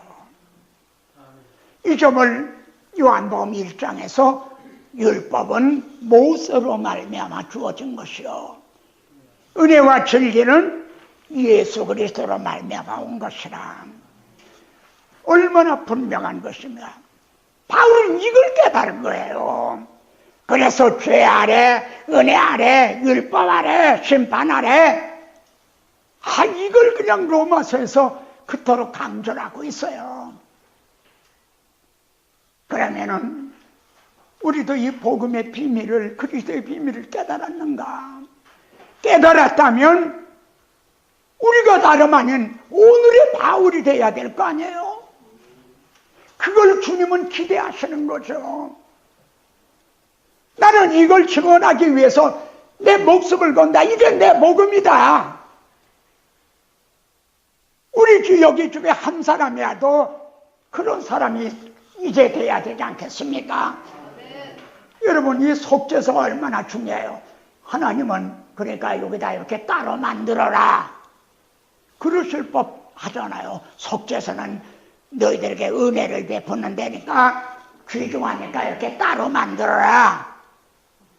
이 점을 요한복음 1장에서 율법은 모세로 말미암아 주어진 것이요 은혜와 진리는 예수 그리스도로 말미암아 온 것이라. 얼마나 분명한 것입니다. 바울은 이걸 깨달은 거예요. 그래서 죄 아래, 은혜 아래, 율법 아래, 심판 아래, 이걸 그냥 로마서에서 그토록 강조를 하고 있어요. 그러면은 우리도 이 복음의 비밀을, 그리스도의 비밀을 깨달았는가? 깨달았다면 우리가 다름 아닌 오늘의 바울이 돼야 될 거 아니에요? 그걸 주님은 기대하시는 거죠. 나는 이걸 증언하기 위해서 내 목숨을 건다. 이게 내 복음이다. 우리 여기 중에 한 사람이라도 그런 사람이 이제 돼야 되지 않겠습니까? 여러분, 이 속죄소가 얼마나 중요해요. 하나님은 그러니까 여기다 이렇게 따로 만들어라 그러실 법 하잖아요. 속죄소는 너희들에게 은혜를 베푸는 데니까 귀중하니까 이렇게 따로 만들어라.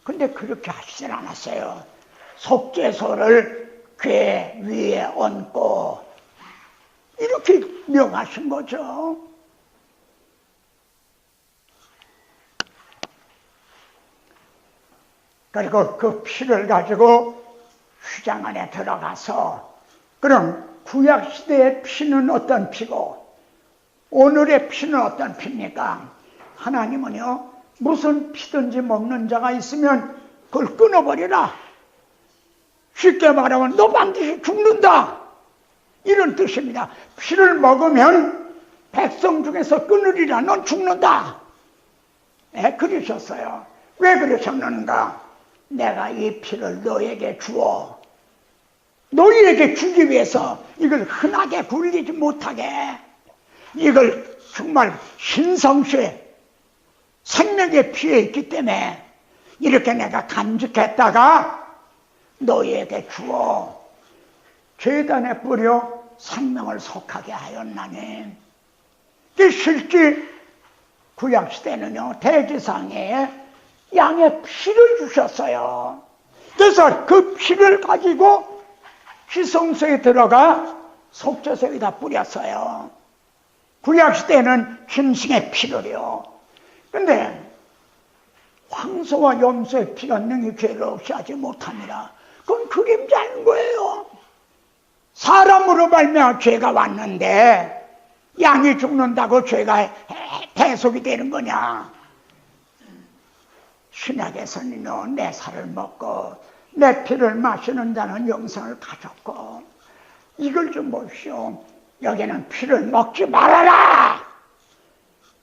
근데 그렇게 하시진 않았어요. 속죄소를 궤 위에 얹고 이렇게 명하신 거죠. 그리고 그 피를 가지고 휘장 안에 들어가서, 그럼 구약시대의 피는 어떤 피고 오늘의 피는 어떤 피입니까? 하나님은요, 무슨 피든지 먹는 자가 있으면 그걸 끊어버리라. 쉽게 말하면 너 반드시 죽는다, 이런 뜻입니다. 피를 먹으면 백성 중에서 끊으리라. 넌 죽는다. 그러셨어요. 왜 그러셨는가? 내가 이 피를 너에게 주어 너희에게 주기 위해서 이걸 흔하게 굴리지 못하게, 이걸 정말 신성시에 생명의 피에 있기 때문에 이렇게 내가 간직했다가 너희에게 주어 제단에 뿌려 생명을 속하게 하였나니. 실제 구약시대는요, 대지상에 양의 피를 주셨어요. 그래서 그 피를 가지고 지성소에 들어가 속죄소에다 뿌렸어요. 구약시대는 짐승의 피를요. 근데 황소와 염소의 피가 능히 죄를 없이 하지 못합니다. 그건 그림자인 거예요. 사람으로 말미암아 죄가 왔는데 양이 죽는다고 죄가 대속이 되는 거냐? 신약에서는 내 살을 먹고 내 피를 마시는 자는 영생을 가졌고, 이걸 좀 보십시오. 여기는 피를 먹지 말아라!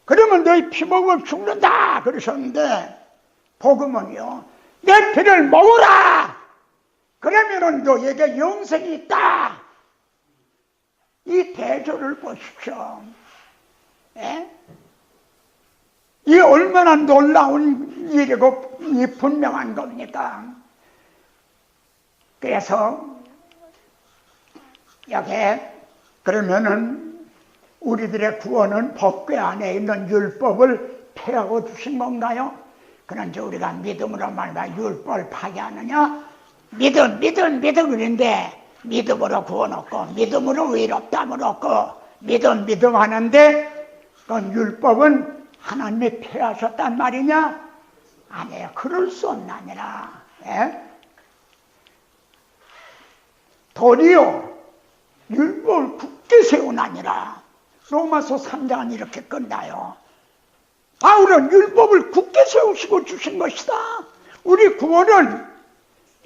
그러면 너희 피 먹으면 죽는다! 그러셨는데, 복음은요, 내 피를 먹어라! 그러면은 너에게 영생이 있다! 이 대조를 보십시오. 예? 이 얼마나 놀라운 일이고 이 분명한 겁니까? 그래서 여기에 그러면은 우리들의 구원은 법궤 안에 있는 율법을 폐하고 주신 건가요? 그런데 우리가 믿음으로 말하면 율법을 파괴하느냐? 믿음 그런데 믿음으로 구원 얻고 믿음으로 의롭다함을 얻고 믿음 하는데 그건 율법은 하나님이 폐하셨단 말이냐? 아니에요. 그럴 수 없나니라. 예? 도리어 율법을 굳게 세우나니라. 로마서 3장은 이렇게 끝나요. 바울은 율법을 굳게 세우시고 주신 것이다. 우리 구원은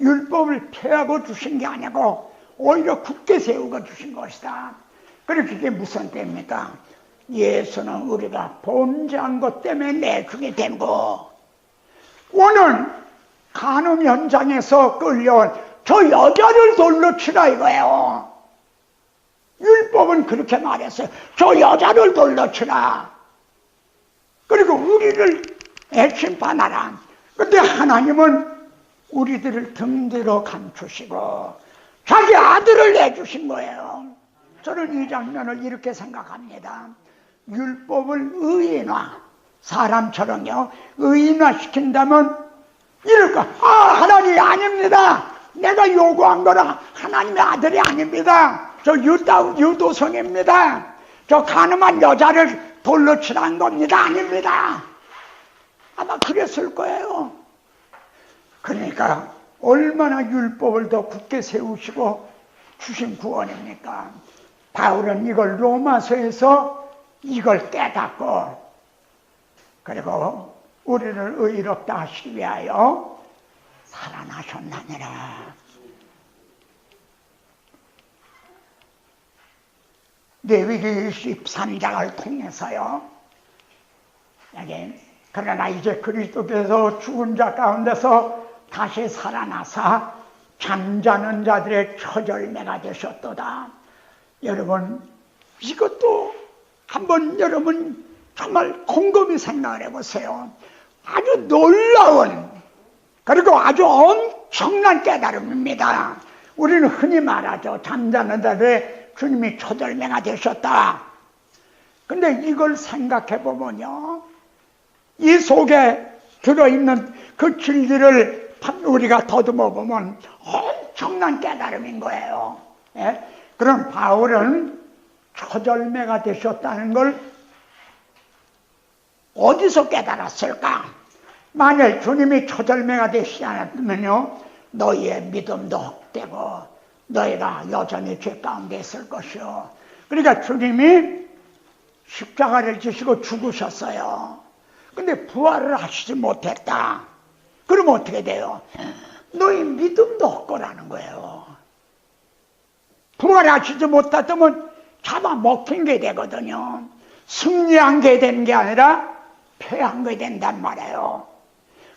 율법을 폐하고 주신 게 아니고 오히려 굳게 세우고 주신 것이다. 그렇게 그게 무슨 때입니까? 예수는 우리가 범죄한 것 때문에 내주게 된 거. 오늘 간음 현장에서 끌려온 저 여자를 돌로 치라 이거예요. 율법은 그렇게 말했어요. 저 여자를 돌로 치라. 그리고 우리를 애침반하라. 근데 하나님은 우리들을 등대로 감추시고 자기 아들을 내주신 거예요. 저는 이 장면을 이렇게 생각합니다. 율법을 의인화, 사람처럼요, 의인화 시킨다면 이럴까? 하나님이 아닙니다. 내가 요구한 거는 하나님의 아들이 아닙니다. 저 유도성입니다. 저 가늠한 여자를 돌로 치란 겁니다. 아닙니다. 아마 그랬을 거예요. 그러니까 얼마나 율법을 더 굳게 세우시고 주신 구원입니까? 바울은 이걸 로마서에서 이걸 깨닫고 그리고 우리를 의롭다 하시기 위하여 살아나셨나니라. 레위기 23장을 통해서요. 여기 그러나 이제 그리스도께서 죽은 자 가운데서 다시 살아나사 잠자는 자들의 처절매가 되셨도다. 여러분 이것도 한번 여러분 정말 곰곰이 생각을 해보세요. 아주 놀라운 그리고 아주 엄청난 깨달음입니다. 우리는 흔히 말하죠. 잠자는 자들의 주님이 처절매가 되셨다. 근데 이걸 생각해 보면요, 이 속에 들어있는 그 진리를 우리가 더듬어 보면 엄청난 깨달음인 거예요. 예? 그럼 바울은 처절매가 되셨다는 걸 어디서 깨달았을까? 만일 주님이 처절매가 되시지 않았으면요, 너희의 믿음도 헛되고 너희가 여전히 죄 가운데 있을 것이요. 그러니까 주님이 십자가를 지시고 죽으셨어요. 근데 부활을 하시지 못했다. 그러면 어떻게 돼요? 너희 믿음도 헛거라는 거예요. 부활하시지 못했다면 잡아먹힌 게 되거든요. 승리한 게 되는 게 아니라 패한 게 된단 말이에요.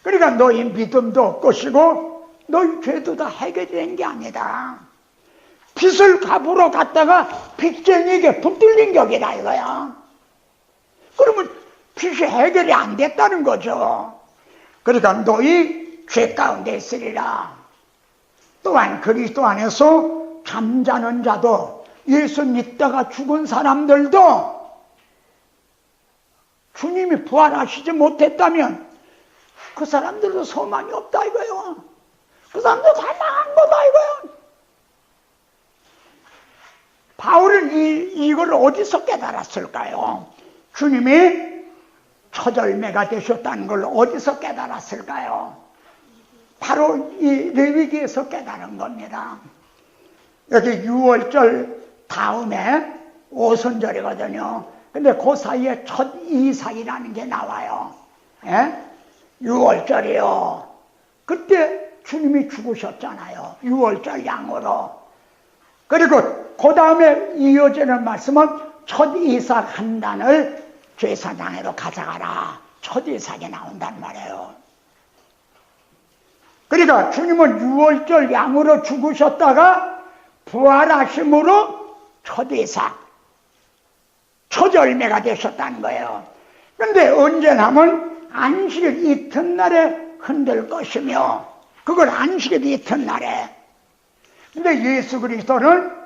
그러니까 너희 믿음도 없고시고 너희 죄도 다 해결된 게 아니다. 빚을 갚으러 갔다가 빚쟁이에게 붙들린 격이다 이거야. 그러면 빚이 해결이 안 됐다는 거죠. 그러니까 너희 죄 가운데 있으리라. 또한 그리스도 안에서 잠자는 자도 예수 믿다가 죽은 사람들도 주님이 부활하시지 못했다면 그 사람들도 소망이 없다 이거예요. 그 사람도 다 망한 거다 이거예요. 바울은 이걸 어디서 깨달았을까요? 주님이 첫 열매가 되셨다는 걸 어디서 깨달았을까요? 바로 이 레위기에서 깨달은 겁니다. 여기 6월절 다음에 오순절이거든요. 근데 그 사이에 첫 이삭이라는 게 나와요. 6월절이요. 그때 주님이 죽으셨잖아요. 6월절 양으로. 그리고 그 다음에 이어지는 말씀은 첫 이삭 한 단을 제사장으로 가져가라. 첫 이삭이 나온단 말이에요. 그러니까 주님은 6월절 양으로 죽으셨다가 부활하심으로 첫 이삭, 첫 열매가 되셨다는 거예요. 그런데 언제냐면 안식 이튿날에 흔들 것이며, 그걸 안식 이튿날에. 근데 예수 그리스도는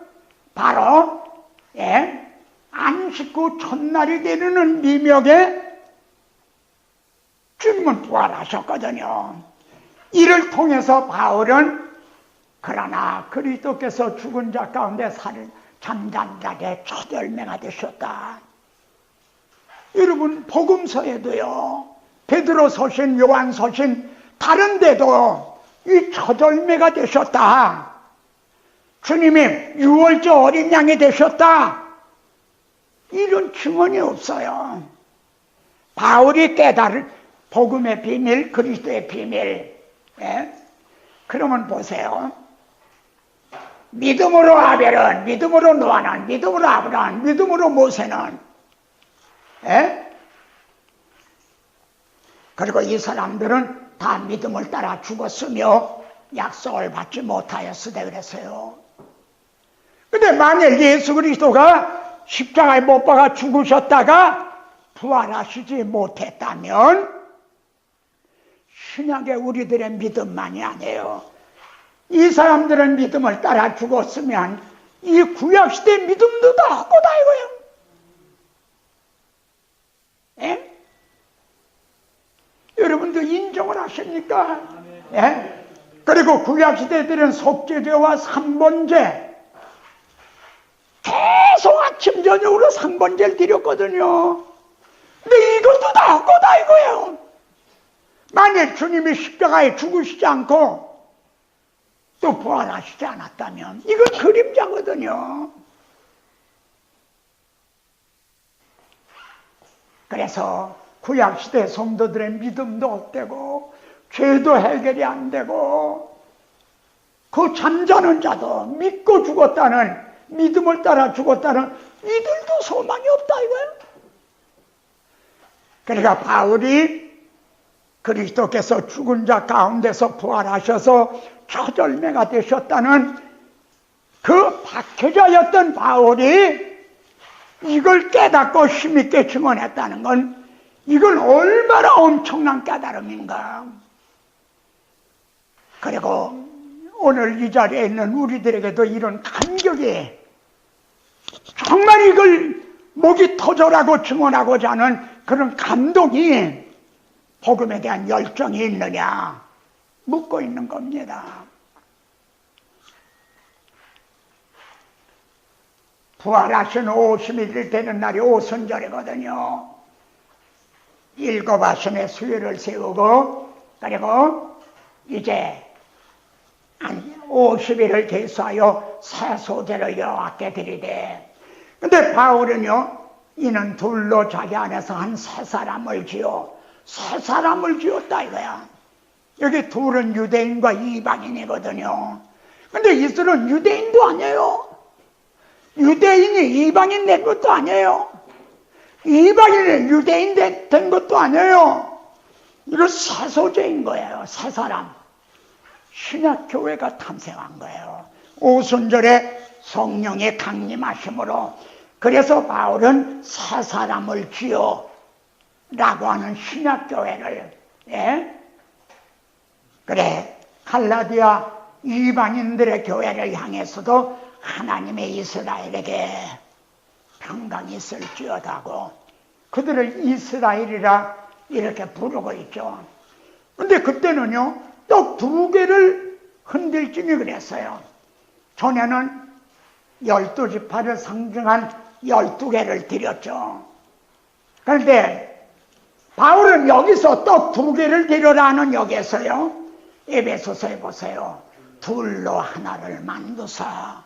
바로 안식 후 첫날이 되는 미명에 주님은 부활하셨거든요. 이를 통해서 바울은 그러나 그리스도께서 죽은 자 가운데 잠잠 자의 첫 열매가 되셨다. 여러분 복음서에도요, 베드로 서신, 요한 서신 다른 데도 이 첫 열매가 되셨다, 주님이 6월절 어린 양이 되셨다, 이런 증언이 없어요. 바울이 깨달은 복음의 비밀, 그리스도의 비밀. 그러면 보세요. 믿음으로 아벨은, 믿음으로 노아는, 믿음으로 아브라함, 믿음으로 모세는, 그리고 이 사람들은 다 믿음을 따라 죽었으며 약속을 받지 못하였으되 그랬어요. 근데 만일 예수 그리스도가 십자가에 못 박아 죽으셨다가 부활하시지 못했다면 신약의 우리들의 믿음만이 아니에요. 이 사람들은 믿음을 따라 죽었으면 이 구약시대 믿음도 다 헛거다 이거예요. 여러분도 인정을 하십니까? 그리고 구약시대들은 속죄제와 삼번제, 계속 아침 저녁으로 삼번제를 드렸거든요. 근데 이것도 다 헛거다 이거예요. 만일 주님이 십자가에 죽으시지 않고 또 부활하시지 않았다면 이건 그림자거든요. 그래서 구약시대 성도들의 믿음도 헛되고 죄도 해결이 안 되고 그 잠자는 자도 믿고 죽었다는, 믿음을 따라 죽었다는 이들도 소망이 없다 이거예요. 그러니까 바울이 그리스도께서 죽은 자 가운데서 부활하셔서 첫 열매가 되셨다는 그 박해자였던 바울이 이걸 깨닫고 힘있게 증언했다는 건 이건 얼마나 엄청난 깨달음인가. 그리고 오늘 이 자리에 있는 우리들에게도 이런 감격이, 정말 이걸 목이 터져라고 증언하고자 하는 그런 감동이, 복음에 대한 열정이 있느냐 묻고 있는 겁니다. 부활하신 50일 되는 날이 오순절이거든요. 7아침에 수요를 세우고 그리고 이제 50일을 계수하여 새 소제를 여호와께 드리되, 근데 바울은요, 이는 둘로 자기 안에서 한 세 사람을 지어, 세 사람을 지었다 이거야. 여기 둘은 유대인과 이방인이거든요. 근데 이들은 유대인도 아니에요. 유대인이 이방인 된 것도 아니에요. 이방인이 유대인 된 것도 아니에요. 이거 새 소재인 거예요. 새 사람. 신약교회가 탄생한 거예요. 오순절에 성령의 강림하심으로. 그래서 바울은 새 사람을 지어 라고 하는 신약교회를, 그래, 갈라디아 이방인들의 교회를 향해서도 하나님의 이스라엘에게 평강이 있을지어다고 그들을 이스라엘이라 이렇게 부르고 있죠. 근데 그때는요, 떡 2개를 흔들지니 그랬어요. 전에는 12지파를 상징한 12개를 드렸죠. 그런데 바울은 여기서 떡 2개를 드려라는 여기에서요, 에베소서에 보세요. 둘로 하나를 만드사.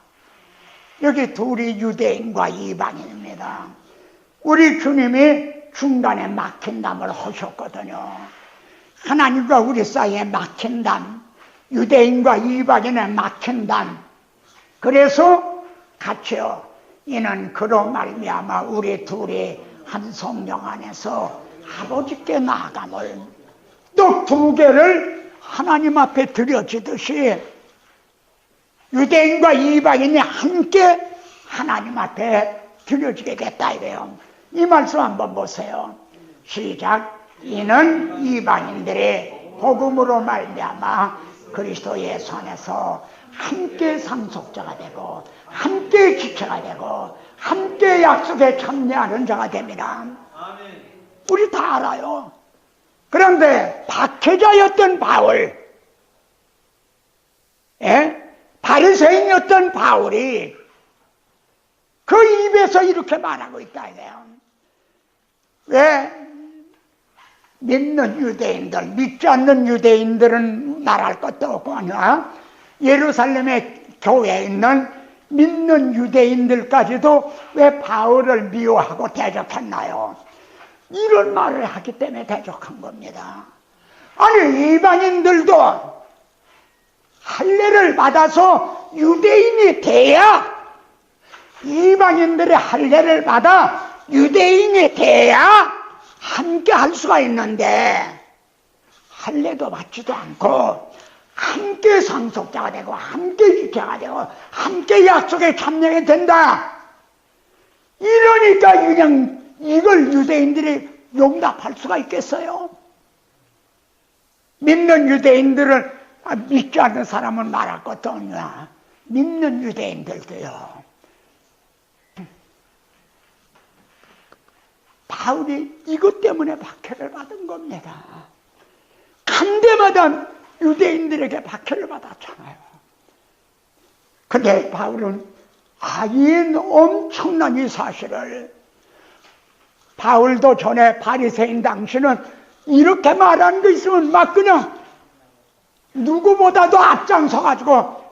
여기 둘이 유대인과 이방인입니다. 우리 주님이 중간에 막힌 담을 하셨거든요. 하나님과 우리 사이에 막힌 담, 유대인과 이방인의 막힌 담. 그래서 같이요, 이는 그로 말미암아 우리 둘이 한 성령 안에서 아버지께 나아감을, 또 2개를 하나님 앞에 드려지듯이 유대인과 이방인이 함께 하나님 앞에 드려지게 됐다 이래요. 이 말씀 한번 보세요. 시작. 이는 이방인들의 복음으로 말미암아 그리스도 예수 안에서 함께 상속자가 되고 함께 지체가 되고 함께 약속에 참여하는 자가 됩니다. 우리 다 알아요. 그런데 박해자였던 바울, 바리새인이었던 바울이 그 입에서 이렇게 말하고 있다 이래요. 왜? 믿는 유대인들, 믿지 않는 유대인들은 말할 것도 없고 아니야. 예루살렘의 교회에 있는 믿는 유대인들까지도 왜 바울을 미워하고 대적했나요? 이런 말을 하기 때문에 대적한 겁니다. 아니, 이방인들도 할례를 받아서 유대인이 돼야, 이방인들의 할례를 받아 유대인이 돼야 함께 할 수가 있는데, 할례도 받지도 않고 함께 상속자가 되고 함께 지체가 되고 함께 약속에 참여하게 된다. 이러니까 그냥 이걸 유대인들이 용납할 수가 있겠어요? 믿는 유대인들을 믿지 않는 사람은 말할 것도 없냐. 믿는 유대인들도요, 바울이 이것 때문에 박해를 받은 겁니다. 간 데마다 유대인들에게 박해를 받았잖아요. 근데 바울은 이 엄청난 이 사실을, 바울도 전에 바리새인 당시는 이렇게 말하는 거 있으면 막 그냥 누구보다도 앞장서가지고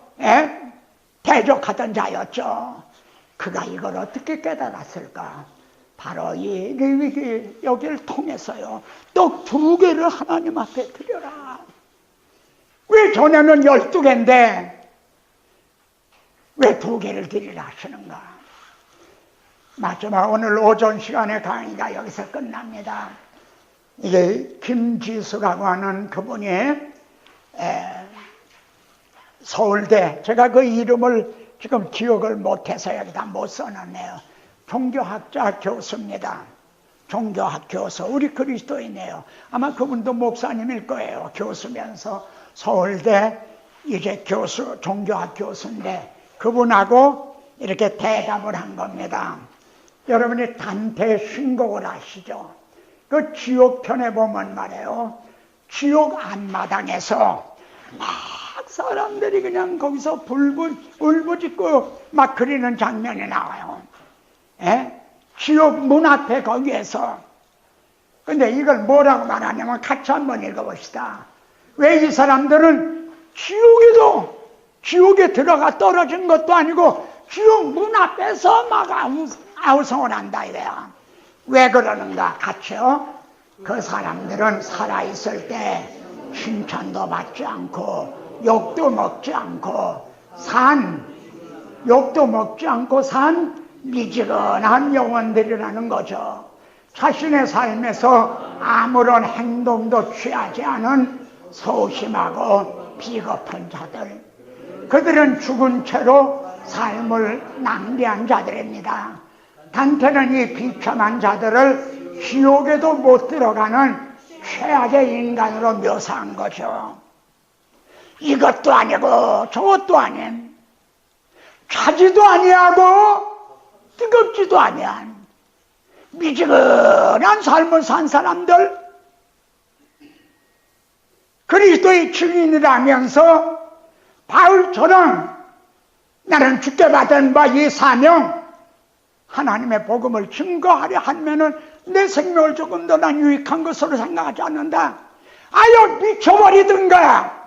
대적하던 자였죠. 그가 이걸 어떻게 깨달았을까? 바로 이 레위기 여기를 통해서요, 떡 2개를 하나님 앞에 드려라. 왜 전에는 12개인데 왜 2개를 드리라 하시는가? 마지막 오늘 오전 시간에 강의가 여기서 끝납니다. 이게 김지수라고 하는 그분이 서울대, 제가 그 이름을 지금 기억을 못해서 여기다 못 써놨네요. 종교학자 교수입니다. 종교학 교수, 우리 그리스도인이에요. 아마 그분도 목사님일 거예요. 교수면서 서울대 이제 교수, 종교학 교수인데 그분하고 이렇게 대답을 한 겁니다. 여러분이 단테 신곡을 아시죠? 그 지옥편에 보면 말이에요, 지옥 앞마당에서 막 사람들이 그냥 거기서 울부짖고 막 그리는 장면이 나와요. 지옥 문 앞에 거기에서. 근데 이걸 뭐라고 말하냐면 같이 한번 읽어봅시다. 왜 이 사람들은 지옥에 들어가 떨어진 것도 아니고 지옥 문 앞에서 막 아우성을 한다 이래요. 왜 그러는가? 같이요. 그 사람들은 살아있을 때 칭찬도 받지 않고 욕도 먹지 않고 산 미지근한 영혼들이라는 거죠. 자신의 삶에서 아무런 행동도 취하지 않은 소심하고 비겁한 자들, 그들은 죽은 채로 삶을 낭비한 자들입니다. 단테는 이 비참한 자들을 지옥에도 못 들어가는 최악의 인간으로 묘사한 거죠. 이것도 아니고 저것도 아닌, 차지도 아니하고 뜨겁지도 아니한 미지근한 삶을 산 사람들, 그리스도의 증인이라면서 바울처럼 나는 주께 받은 바 이 사명, 하나님의 복음을 증거하려 하면은 내 생명을 조금 더 난 유익한 것으로 생각하지 않는다. 아유, 미쳐버리든가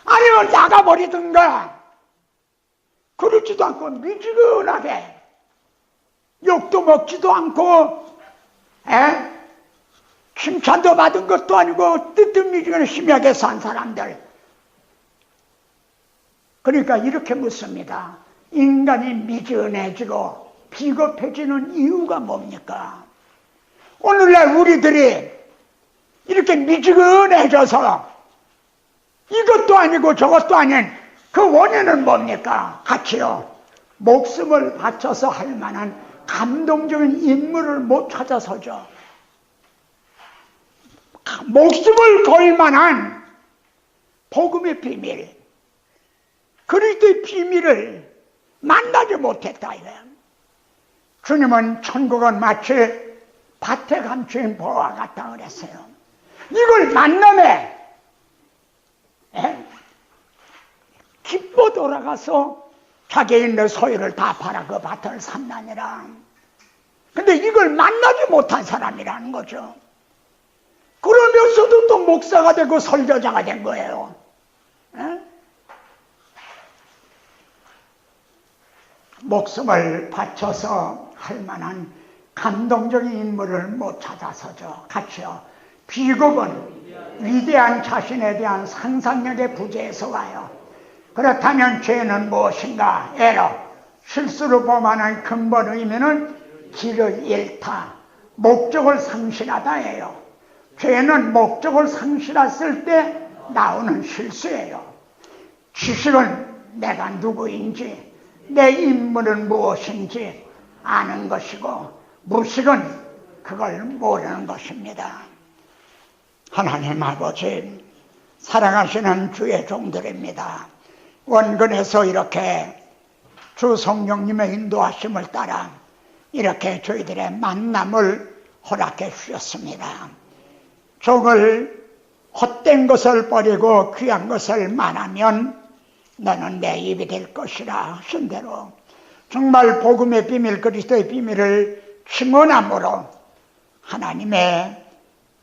아니면 나가버리든가, 그렇지도 않고 미지근하게 욕도 먹지도 않고 칭찬도 받은 것도 아니고 뜨뜻미지근하게 심하게 산 사람들. 그러니까 이렇게 묻습니다. 인간이 미지근해지고 비겁해지는 이유가 뭡니까? 오늘날 우리들이 이렇게 미지근해져서 이것도 아니고 저것도 아닌 그 원인은 뭡니까? 같이요. 목숨을 바쳐서 할 만한 감동적인 인물을 못 찾아서죠. 목숨을 걸 만한 복음의 비밀, 그리스도의 비밀을 만나지 못했다 이거예요. 주님은 천국은 마치 밭에 감추인 보와 같다 그랬어요. 이걸 만남에 기뻐 돌아가서 자기 있는 소유를 다 팔아 그 밭을 산다니라. 근데 이걸 만나지 못한 사람이라는 거죠. 그러면서도 또 목사가 되고 설교자가 된 거예요. 목숨을 바쳐서 할 만한 감동적인 인물을 못 찾아서죠. 같이요. 비겁은 위대한 자신에 대한 상상력의 부재에서 와요. 그렇다면 죄는 무엇인가? 에러, 실수로 범하는 근본 의미는 길을 잃다, 목적을 상실하다예요. 죄는 목적을 상실했을 때 나오는 실수예요. 지식은 내가 누구인지, 내 인물은 무엇인지 아는 것이고, 무식은 그걸 모르는 것입니다. 하나님 아버지, 사랑하시는 주의 종들입니다. 원근에서 이렇게 주 성령님의 인도하심을 따라 이렇게 저희들의 만남을 허락해 주셨습니다. 종을 헛된 것을 버리고 귀한 것을 말하면 너는 내 입이 될 것이라 하신 대로 정말 복음의 비밀, 그리스도의 비밀을 증언함으로 하나님의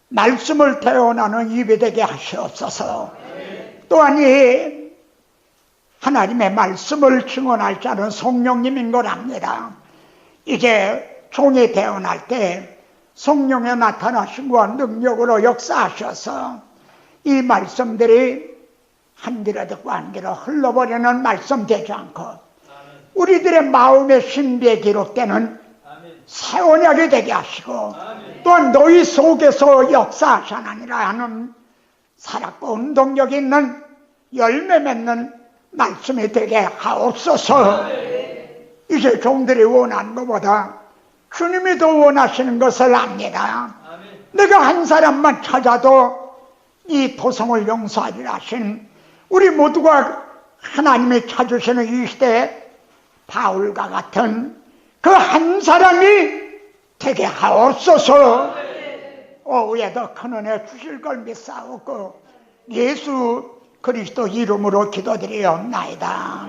말씀을 태어나는 입이 되게 하시옵소서. 또한 이 하나님의 말씀을 증언할 자는 성령님인 걸 압니다. 이제 종이 태어날 때 성령의 나타나심과 능력으로 역사하셔서 이 말씀들이 한 귀로 듣고 한 귀로 흘러버리는 말씀 되지 않고 우리들의 마음의 신비에 기록되는 새 언약이 되게 하시고 또한 너희 속에서 역사하시나니라 하는 살았고 운동력 있는 열매 맺는 말씀이 되게 하옵소서. 이제 종들이 원하는 것보다 주님이 더 원하시는 것을 압니다. 내가 한 사람만 찾아도 이 도성을 용서하리라 하신 우리 모두가 하나님이 찾으시는 이 시대에 바울과 같은 그 한 사람이 되게 하옵소서. 오후에 더 큰 은혜 주실 걸 믿사옵고 예수 그리스도 이름으로 기도드리옵나이다.